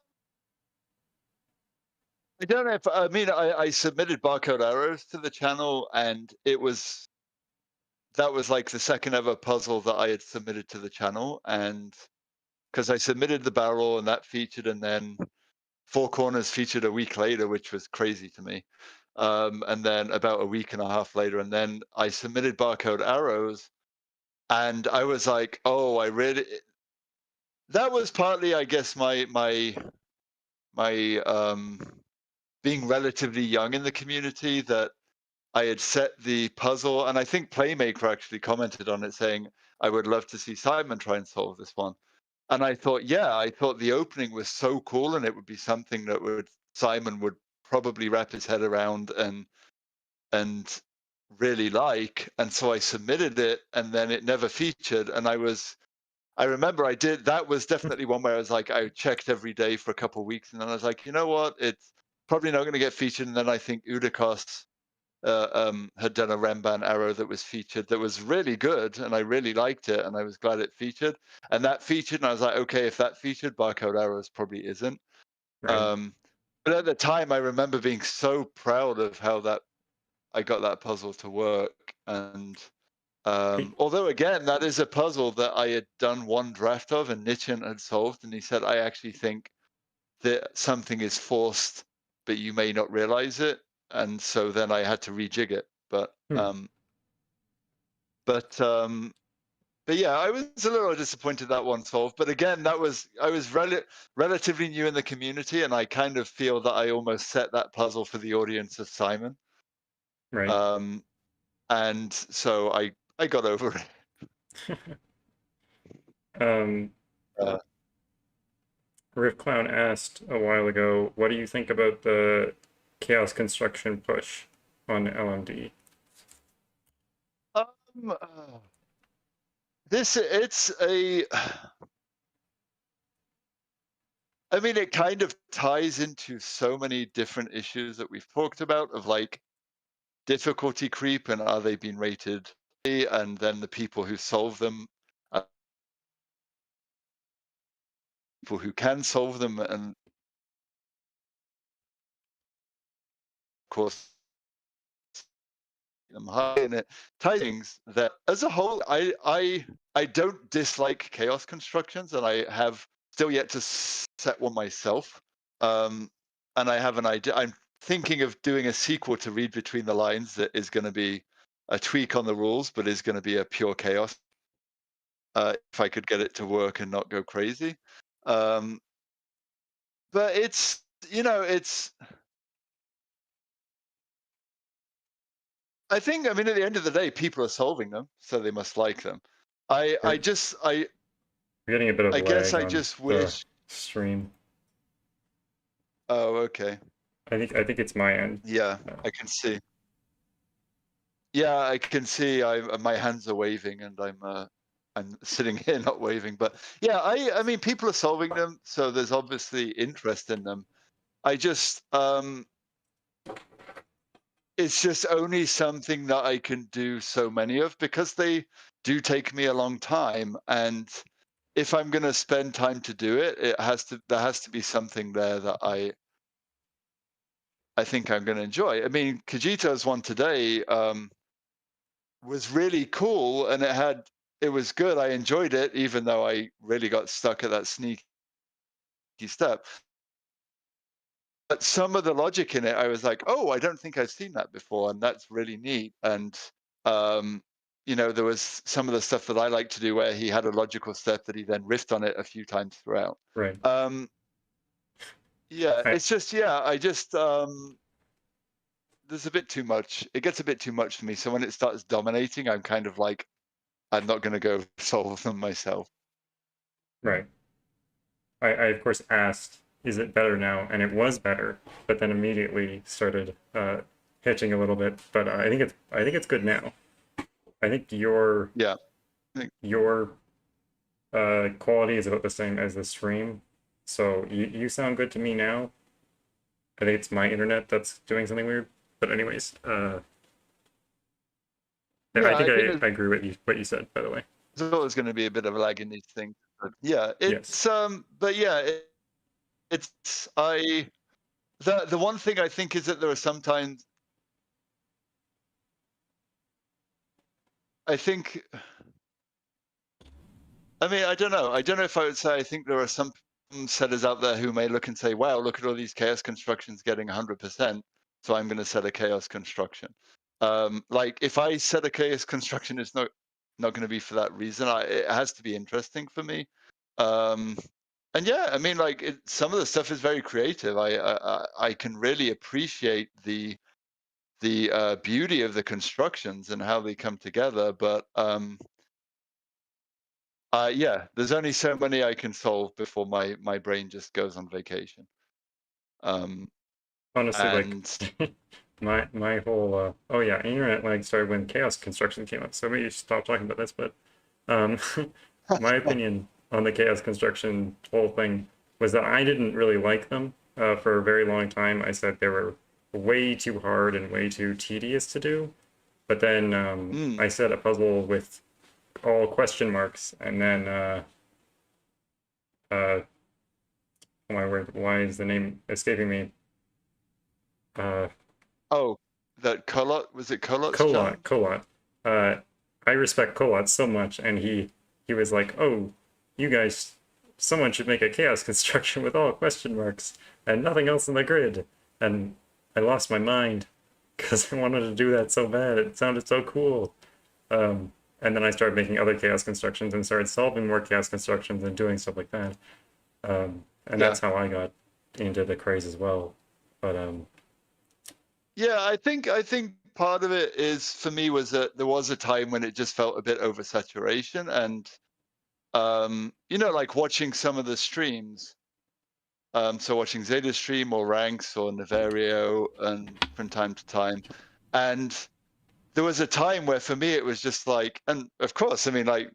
I don't know if I mean I submitted barcode arrows to the channel, and that was like the second ever puzzle that I had submitted to the channel, and because I submitted the barrel and that featured, and then Four Corners featured a week later, which was crazy to me. And then about a week and a half later, and then I submitted barcode arrows, and I was like, oh, I really. That was partly, I guess, my being relatively young in the community, that I had set the puzzle, and I think Playmaker actually commented on it saying, I would love to see Simon try and solve this one. And I thought, yeah, I thought the opening was so cool, and it would be something that Simon would probably wrap his head around and really like. And so I submitted it, and then it never featured. And I remember that was definitely one where I was like, I checked every day for a couple of weeks, and then I was like, you know what, it's probably not going to get featured. And then I think Udakos had done a Remban arrow that was featured that was really good, and I really liked it, and I was glad it featured. And that featured, and I was like, okay, if that featured, barcode arrows probably isn't. Right. Um, But at the time, I remember being so proud of how that I got that puzzle to work. And although, again, that is a puzzle that I had done one draft of and Nitin had solved, and he said, I actually think that something is forced, but you may not realize it. And so then I had to rejig it. But yeah, I was a little disappointed that one solved. But again, I was relatively new in the community, and I kind of feel that I almost set that puzzle for the audience of Simon. Right. And so I got over it. Uh, Riff Clown asked a while ago, what do you think about the chaos construction push on LMD? um, uh, it's a. I mean, it kind of ties into so many different issues that we've talked about of like difficulty creep and are they being rated, and then the people who solve them, people who can solve them, and of course them high in it. Tidings that as a whole, I don't dislike chaos constructions, and I have still yet to set one myself. And I have an idea. I'm thinking of doing a sequel to Read Between the Lines that is going to be a tweak on the rules, but is going to be a pure chaos. If I could get it to work and not go crazy. But it's it's. I think, I mean, at the end of the day, people are solving them, so they must like them. I We're getting a bit of guess lag I on just the wish. stream. Oh, okay. I think it's my end. Yeah, I can see. Yeah, I can see. My hands are waving, and I'm sitting here not waving. But yeah, I mean, people are solving them, so there's obviously interest in them. I just it's just only something that I can do so many of because they do take me a long time. And if I'm going to spend time to do it, there has to be something there that I think I'm going to enjoy. I mean, Kajito's one today was really cool, and it was good. I enjoyed it, even though I really got stuck at that sneaky step. But some of the logic in it, I was like, oh, I don't think I've seen that before, and that's really neat. And there was some of the stuff that I like to do where he had a logical step that he then riffed on it a few times throughout. Right. Yeah, it's just I just there's a bit too much. It gets a bit too much for me. So when it starts dominating, I'm kind of like, I'm not going to go solve them myself. Right. I of course asked, is it better now? And it was better, but then immediately started hitching a little bit. But I think it's good now. I think your quality is about the same as the stream, so you sound good to me now. I think it's my internet that's doing something weird. But anyways, I agree with what you said, by the way. There's always going to be a bit of a lag in these things. But yeah, it's yes. But yeah, it's the one thing I think is that there are sometimes I think. I mean, I don't know. I don't know if I would say I think there are some setters out there who may look and say, wow, look at all these chaos constructions getting 100%. So I'm going to set a chaos construction. Like if I set a chaos construction, it's not going to be for that reason. It has to be interesting for me. And yeah, I mean, like some of the stuff is very creative. I can really appreciate the beauty of the constructions and how they come together. But yeah, there's only so many I can solve before my brain just goes on vacation. Honestly, and like my whole oh yeah, internet lag started when chaos construction came up. So maybe you should stop talking about this. But my opinion on the chaos construction whole thing was that I didn't really like them for a very long time. I said they were way too hard and way too tedious to do. But then I set a puzzle with all question marks, and then oh my word, why is the name escaping me? Oh, that Colot, was it Colot's Colot, challenge? Colot. Uh, I respect Colot so much, and he was like, "Oh, you guys, someone should make a chaos construction with all question marks and nothing else in the grid." And I lost my mind because I wanted to do that so bad. It sounded so cool. And then I started making other chaos constructions and started solving more chaos constructions and doing stuff like that. And Yeah. that's how I got into the craze as well. But Yeah, I think part of it is for me was that there was a time when it just felt a bit oversaturation, and like watching some of the streams. So watching Zeta stream or Ranks or Naverio and from time to time. And there was a time where for me it was just like, and of course, I mean, like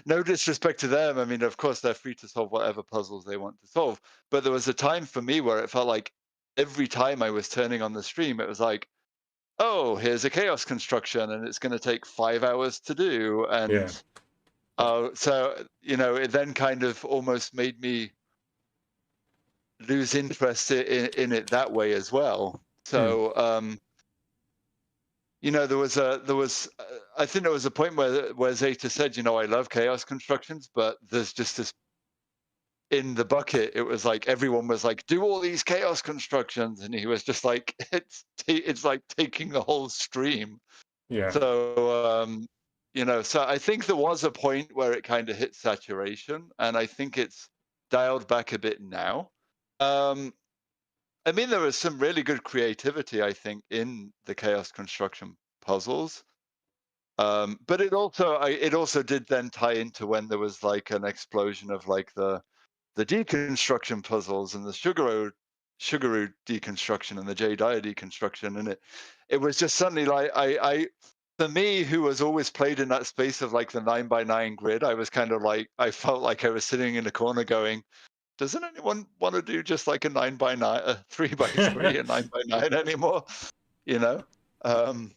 no disrespect to them. I mean, of course they're free to solve whatever puzzles they want to solve. But there was a time for me where it felt like every time I was turning on the stream, it was like, oh, here's a chaos construction and it's going to take 5 hours to do. yeah, And so, it then kind of almost made me lose interest in it that way as well. hmm, So, I think there was a point where Zeta said, I love chaos constructions, but there's just this in the bucket. It was like everyone was like, do all these chaos constructions, and he was just like, it's like taking the whole stream. yeah, So I think there was a point where it kind of hit saturation, and I think it's dialed back a bit now. Um, I mean, there was some really good creativity, I think, in the chaos construction puzzles. But it also did then tie into when there was like an explosion of like the deconstruction puzzles and the Sugaroo deconstruction and the J Dyer deconstruction, and it was just suddenly like for me, who was always played in that space of like the 9x9 grid, I was kind of like I felt like I was sitting in a corner going, doesn't anyone want to do just like a 9x9, a 3x3, a 9x9 anymore? You know. Um,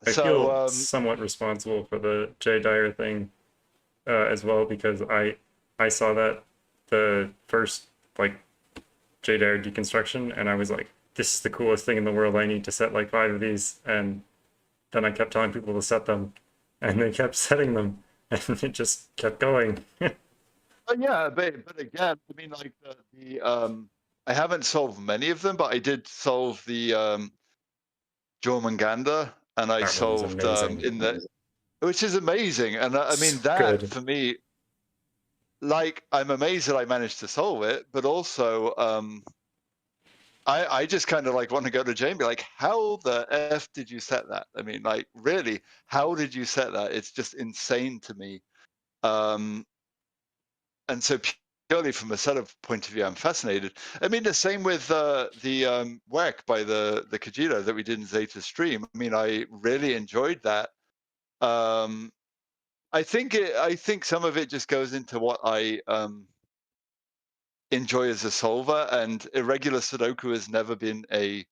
I so feel somewhat responsible for the Jay Dyer thing as well because I saw that the first like Jay Dyer deconstruction and I was like, this is the coolest thing in the world. I need to set like 5 of these, and then I kept telling people to set them, and they kept setting them, and it just kept going. yeah, but again, I mean, like I haven't solved many of them, but I did solve the Jormungandr, and I That one's solved amazing. in the which is amazing, and I So mean that good. for me, like I'm amazed that I managed to solve it, but also I just kind of like want to go to Jane and be like, how the F did you set that? I mean, like, really, how did you set that? It's just insane to me. Um, and so purely from a setup point of view, I'm fascinated. I mean, the same with the WEC by the Kajito that we did in Zeta Stream. I mean, I really enjoyed that. Um, I think some of it just goes into what I enjoy as a solver, and irregular Sudoku has never been a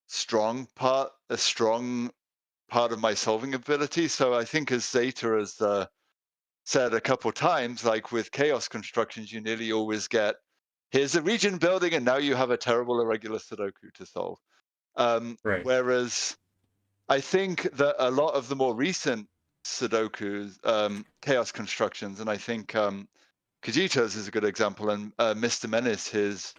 strong part of my solving ability. So I think as Zeta has said a couple times, like with chaos constructions, you nearly always get here's a region building, and now you have a terrible irregular Sudoku to solve. Right. Whereas I think that a lot of the more recent Sudokus, chaos constructions, and I think Kajito's is a good example, and Mr. Menace, his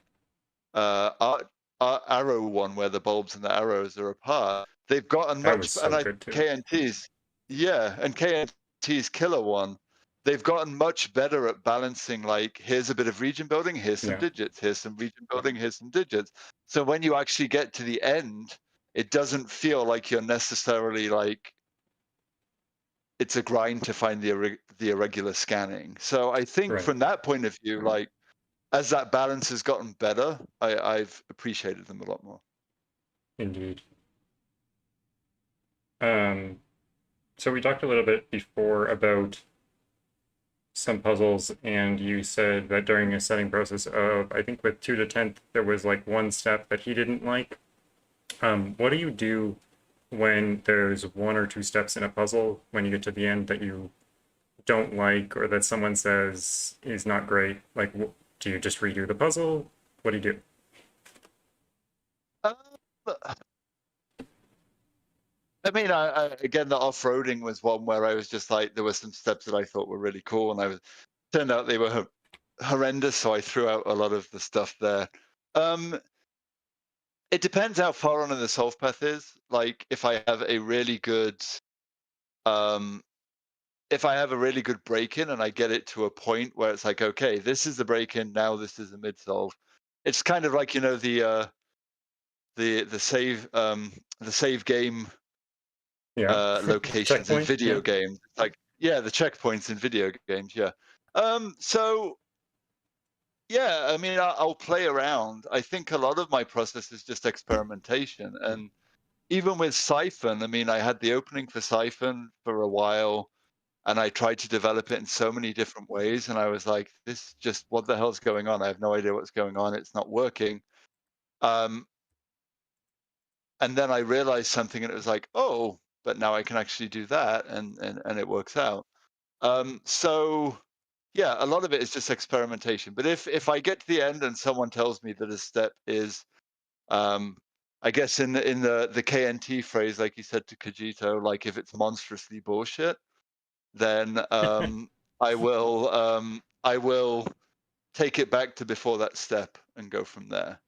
arrow one where the bulbs and the arrows are apart. They've gotten That was much, and so I good too. KNT's, yeah, and KNT's killer one. They've gotten much better at balancing. Like, here's a bit of region building, here's some Yeah. digits, here's some region building, here's some digits. So when you actually get to the end, it doesn't feel like you're necessarily like it's a grind to find the irregular scanning. So I think Right. from that point of view, like as that balance has gotten better, I've appreciated them a lot more. Indeed. Um, so we talked a little bit before about some puzzles, and you said that during a setting process of, I think with 2 to 10th, there was like one step that he didn't like. What do you do when there's 1 or 2 steps in a puzzle when you get to the end that you don't like or that someone says is not great? Like, do you just redo the puzzle? What do you do? I mean, again, the off-roading was one where I was just like, there were some steps that I thought were really cool, and turned out they were horrendous, so I threw out a lot of the stuff there. Um, it depends how far on in the solve path is. Like, um, if I have a really good break-in and I get it to a point where it's like, okay, this is the break-in, now this is the mid-solve. It's kind of like, the save game Yeah. locations in Checkpoint. video Yeah. games. Like, yeah, the checkpoints in video games. Yeah. So yeah, I mean, I'll play around. I think a lot of my process is just experimentation, and even with Siphon, I mean, I had the opening for Siphon for a while, and I tried to develop it in so many different ways, and I was like, this just what the hell's going on? I have no idea what's going on. It's not working. Um, and then I realized something, and it was like, oh, but now I can actually do that, and it works out. So yeah, a lot of it is just experimentation. But if I get to the end and someone tells me that a step is, um, I guess in the KNT phrase, like you said to Kajito, like if it's monstrously bullshit, then I will take it back to before that step and go from there.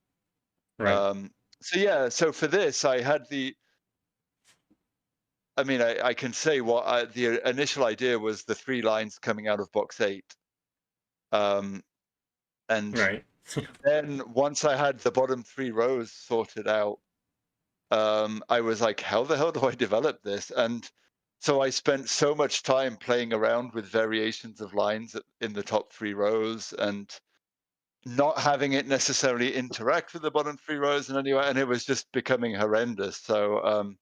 Right. Um, so yeah, so for this, I mean, I can say the initial idea was the 3 lines coming out of box 8. Um, and Right. then once I had the bottom 3 rows sorted out, I was like, how the hell do I develop this? And so I spent so much time playing around with variations of lines in the top 3 rows and not having it necessarily interact with the bottom 3 rows in any way. And it was just becoming horrendous. So,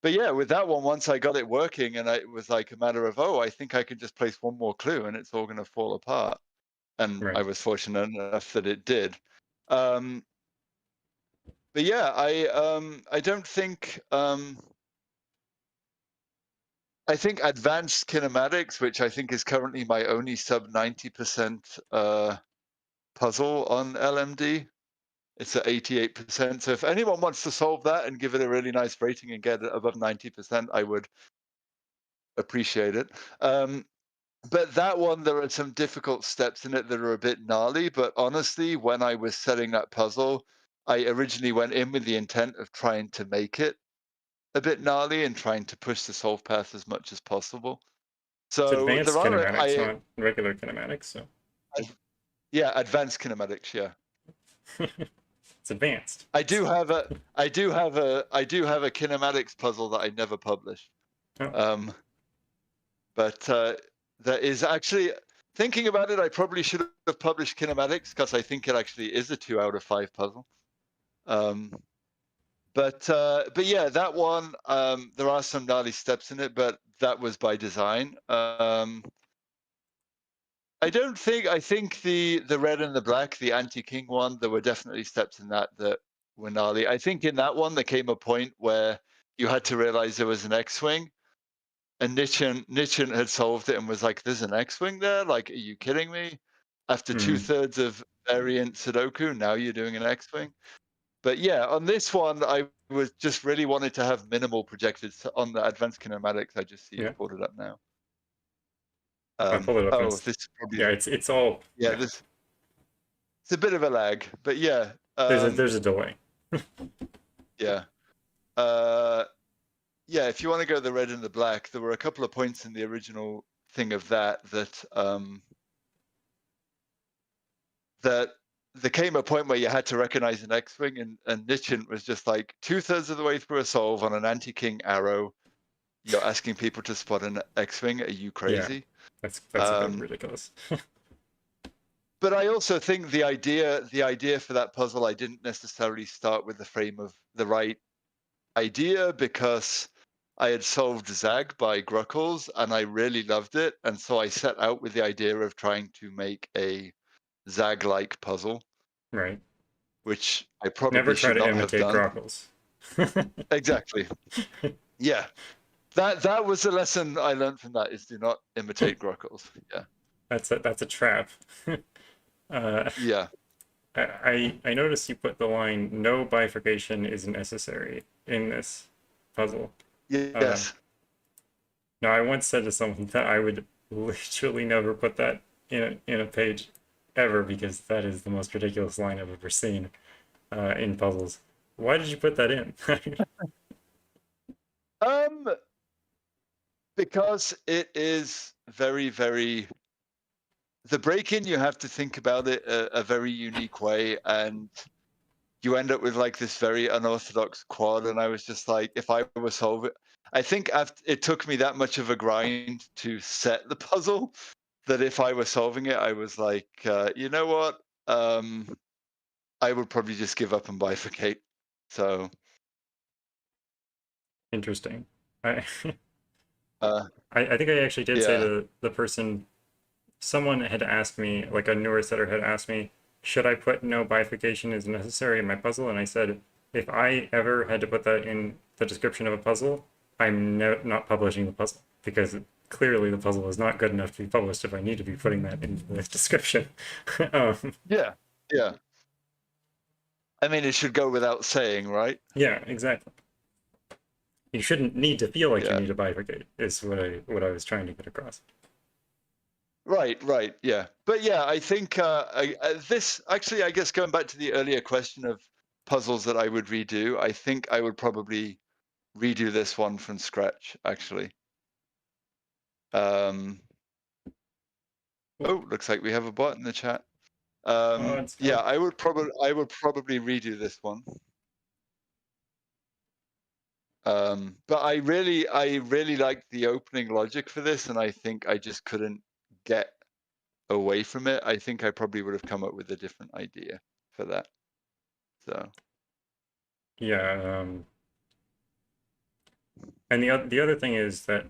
but yeah, with that one, once I got it working, and it was like a matter of, oh, I think I can just place one more clue and it's all going to fall apart. And I Right. was fortunate enough that it did. Um, but yeah, I don't think I think advanced kinematics, which I think is currently my only sub 90% puzzle on LMD. It's at 88%. So if anyone wants to solve that and give it a really nice rating and get it above 90%, I would appreciate it. But that one, there are some difficult steps in it that are a bit gnarly. But honestly, when I was setting that puzzle, I originally went in with the intent of trying to make it a bit gnarly and trying to push the solve path as much as possible. It's So there advanced are, kinematics, not regular kinematics. So yeah, advanced kinematics. Yeah, it's advanced. I do have a kinematics puzzle that I never published. Oh. Um, but there is actually, thinking about it, I probably should have published kinematics because I think it actually is a 2 out of 5 puzzle. But yeah, that one, there are some gnarly steps in it, but that was by design. I think the red and the black, the anti-king one, there were definitely steps in that were gnarly. I think in that one there came a point where you had to realize there was an X-wing, and Nichian had solved it and was like, "There's an X-wing there? Like, are you kidding me? After Hmm. 2/3 of variant Sudoku, now you're doing an X-wing?" But yeah, on this one, I was just really wanted to have minimal projected on the advanced kinematics. I just see Yeah. you've pulled it up now. I pulled it up and Oh, this is probably, yeah, it's all, yeah, yeah. this it's a bit of a lag, but yeah, There's a delay. yeah, uh, yeah. If you want to go the red and the black, there were a couple of points in the original thing of that there came a point where you had to recognize an X-wing, and Nichian was just like 2/3 of the way through a solve on an anti-king arrow. You're asking people to spot an X-wing? Are you Yeah, crazy? that's a bit ridiculous. But I also think the idea for that puzzle, I didn't necessarily start with the frame of the right idea because I had solved Zag by Gruckles and I really loved it. And so I set out with the idea of trying to make a Zag-like puzzle, Right. which I Never probably try should to not have imitate done. Grockles. Exactly. Yeah. That was the lesson I learned from that, is do not imitate Gruckles. Yeah. That's a trap. uh, Yeah. I noticed you put the line "no bifurcation is necessary" in this. puzzle. Yes. Now, I once said to someone that I would literally never put that in a page ever because that is the most ridiculous line I've ever seen in puzzles. Why did you put that in? Because it is very, very. The break-in, you have to think about it a very unique way, and you end up with like this very unorthodox quad. And I was just like, if I were solving, I think it took me that much of a grind to set the puzzle that if I were solving it, I was like, you know what? I would probably just give up and bifurcate. So Interesting. I, uh, I think I actually did say yeah, to the person, someone had asked me, like a newer setter had asked me, should I put no bifurcation is necessary in my puzzle? And I said, if I ever had to put that in the description of a puzzle, I'm not publishing the puzzle because clearly the puzzle is not good enough to be published if I need to be putting that in the description. yeah, yeah. I mean, it should go without saying, right? Yeah, exactly. You shouldn't need to feel like you Yeah. need to bifurcate, is what I was trying to get across. Right, yeah. But yeah, I think this actually, I guess going back to the earlier question of puzzles that I would redo, I think I would probably redo this one from scratch, actually. Oh, looks like we have a bot in the chat. It's Yeah, fun. I would probably redo this one. But I really liked the opening logic for this, and I think I just couldn't get away from it. I think I probably would have come up with a different idea for that. So Yeah, and the other thing is that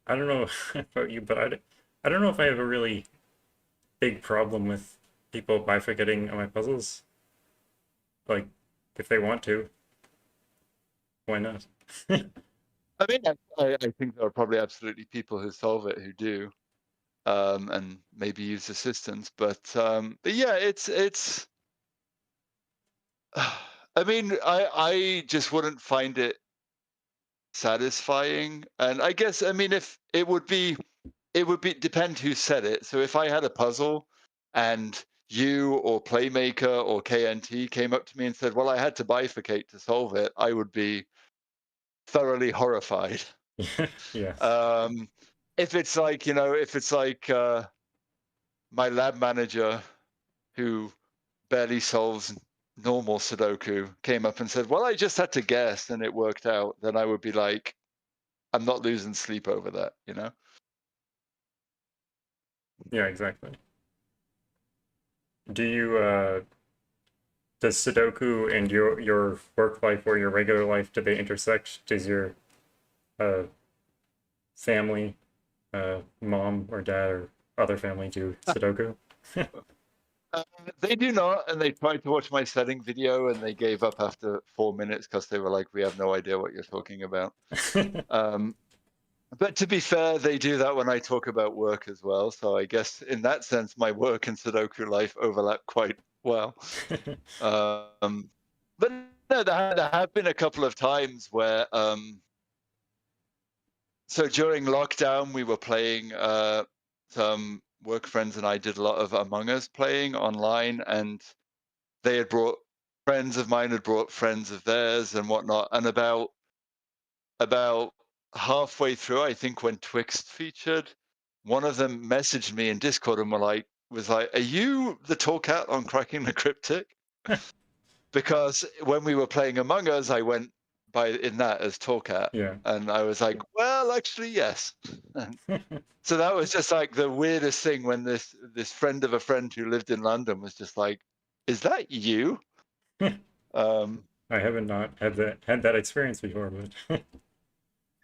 I don't know about you, but I don't know if I have a really big problem with people bifurcating on my puzzles. Like, if they want to, why not? I mean, I think there are probably absolutely people who solve it who do, and maybe use assistance. But yeah, it's. I mean, I just wouldn't find it satisfying, and I guess I mean if it would be depend who said it. So if I had a puzzle, and you or Playmaker or KNT came up to me and said, "Well, I had to bifurcate to solve it," I would be thoroughly horrified. Yeah. If it's like, if it's like my lab manager who barely solves normal Sudoku came up and said, "Well, I just had to guess and it worked out," then I would be like, I'm not losing sleep over that. Yeah, exactly. Do you does Sudoku and your work life or your regular life, do they intersect? Does your uh family, mom or dad or other family do Sudoku? They do not, and they tried to watch my setting video, and they gave up after 4 minutes because they were like, "We have no idea what you're talking about." Um, but to be fair, they do that when I talk about work as well. So I guess in that sense, my work and Sudoku life overlap quite well. But no, there have been a couple of times where, so during lockdown, we were playing, some work friends and I did a lot of Among Us playing online, and they had brought friends of mine had brought friends of theirs and whatnot. And about halfway through, I think when Twixt featured, one of them messaged me in Discord and was like, "Are you the Tallcat on Cracking the Cryptic?" Because when we were playing Among Us, I went by in that as Tallcat, Yeah. and I was like, "Well, actually, yes." So that was just like the weirdest thing when this friend of a friend who lived in London was just like, "Is that you?" Um, I haven't not had that experience before, but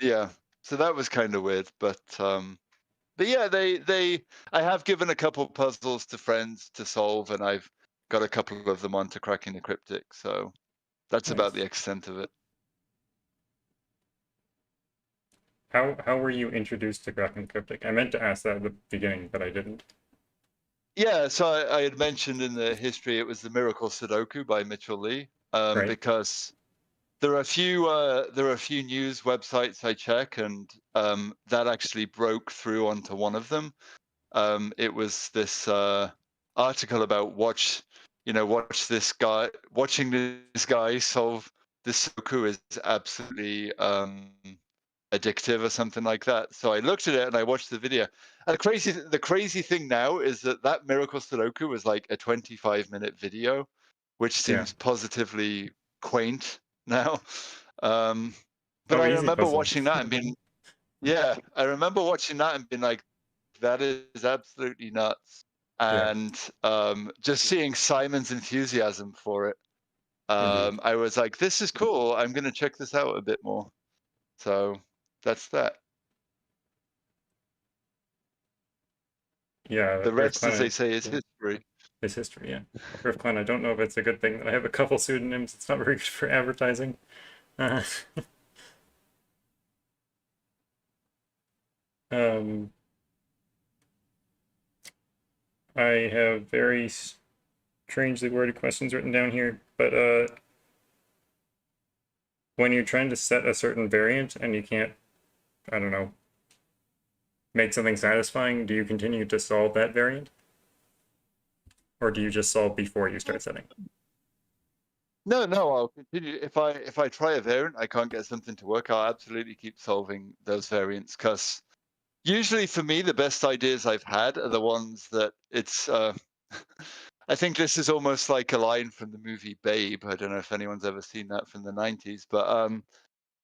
yeah. So that was kind of weird, but yeah, I have given a couple puzzles to friends to solve, and I've got a couple of them onto Cracking the Cryptic. So that's about nice. the extent of it. How were you introduced to Cracking Cryptic? I meant to ask that at the beginning, but I didn't. Yeah, so I had mentioned in the history it was the Miracle Sudoku by Mitchell Lee, Right? because there are a few news websites I check, and that actually broke through onto one of them. It was this article about watching this guy solve this Sudoku is absolutely addictive or something like that. So I looked at it and I watched the video. And the crazy thing now is that Miracle Sudoku was like a 25-minute video, which Yeah. seems positively quaint now. But Oh, I easy remember puzzle. watching that and being, yeah, I remember watching that and being like, that is absolutely nuts. Yeah, And just seeing Simon's enthusiasm for it, indeed. I was like, this is cool. I'm going to check this out a bit more. So that's that. Yeah, The Earth rest, as they Clan say, is history. is history, yeah. Earth Clan, I don't know if it's a good thing that I have a couple pseudonyms. It's not very good for advertising. Uh, um, I have very strangely worded questions written down here, but when you're trying to set a certain variant and you can't, I don't know, make something satisfying, do you continue to solve that variant? Or do you just solve before you start setting? No, I'll continue. If I try a variant, I can't get something to work. I'll absolutely keep solving those variants, because usually for me, the best ideas I've had are the ones that it's. I think this is almost like a line from the movie Babe. I don't know if anyone's ever seen that from the 90s, but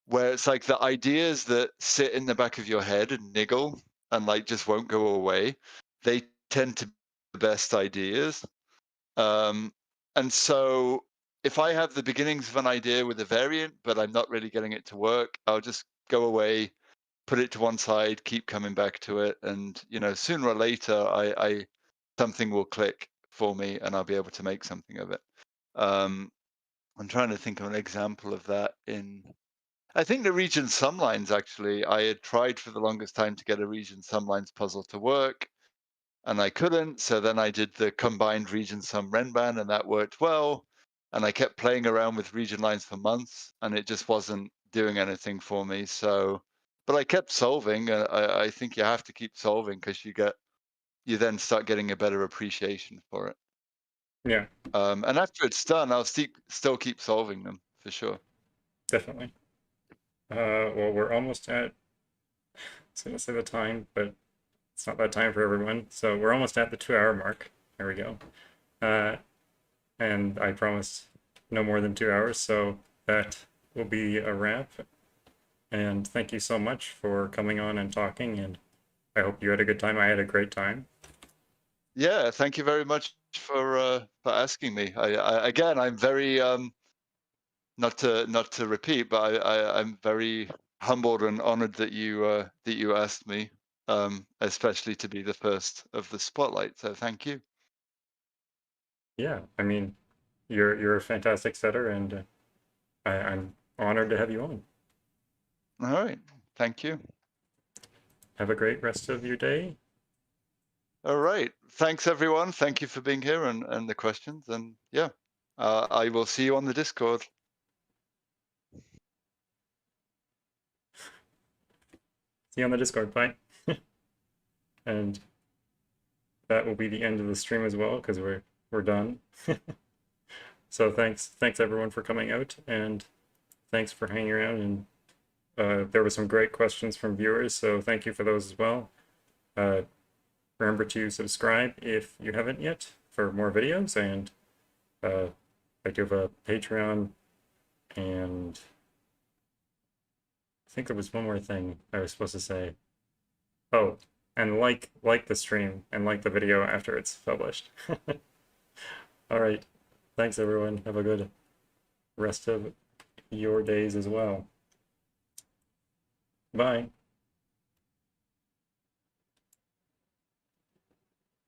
where it's like the ideas that sit in the back of your head and niggle and like just won't go away, they tend to be the best ideas. And so if I have the beginnings of an idea with a variant, but I'm not really getting it to work, I'll just go away, put it to one side, keep coming back to it, and sooner or later, I something will click for me, and I'll be able to make something of it. I'm trying to think of an example of that I think the region sumlines, actually. I had tried for the longest time to get a region sumlines puzzle to work, and I couldn't. So then I did the combined region sum Renban, and that worked well. And I kept playing around with region lines for months, and it just wasn't doing anything for me. So, but I kept solving. I think you have to keep solving, because you then start getting a better appreciation for it. Yeah, And after it's done, I'll still keep solving them for sure. definitely. Well, we're almost at, I was gonna say the time, but it's not that time for everyone. So we're almost at the 2 hour mark. There we go. And I promised no more than 2 hours, so that will be a wrap. And thank you so much for coming on and talking, and I hope you had a good time. I had a great time. Yeah, thank you very much for asking me. Again, I'm very not to repeat, but I'm very humbled and honored that you asked me, especially to be the first of the spotlight. So thank you. Yeah, I mean, you're a fantastic setter, and I'm honored to have you on. All right, thank you. Have a great rest of your day. All right, thanks everyone. Thank you for being here and the questions. And yeah, I will see you on the Discord. See you on the Discord. Bye. And that will be the end of the stream as well, because we're done. So thanks everyone for coming out, and thanks for hanging around. And there were some great questions from viewers, so thank you for those as well. Remember to subscribe if you haven't yet for more videos, and I do have a Patreon, and I think there was one more thing I was supposed to say. Oh, and like the stream and like the video after it's published. All right. Thanks everyone. Have a good rest of your days as well. Bye.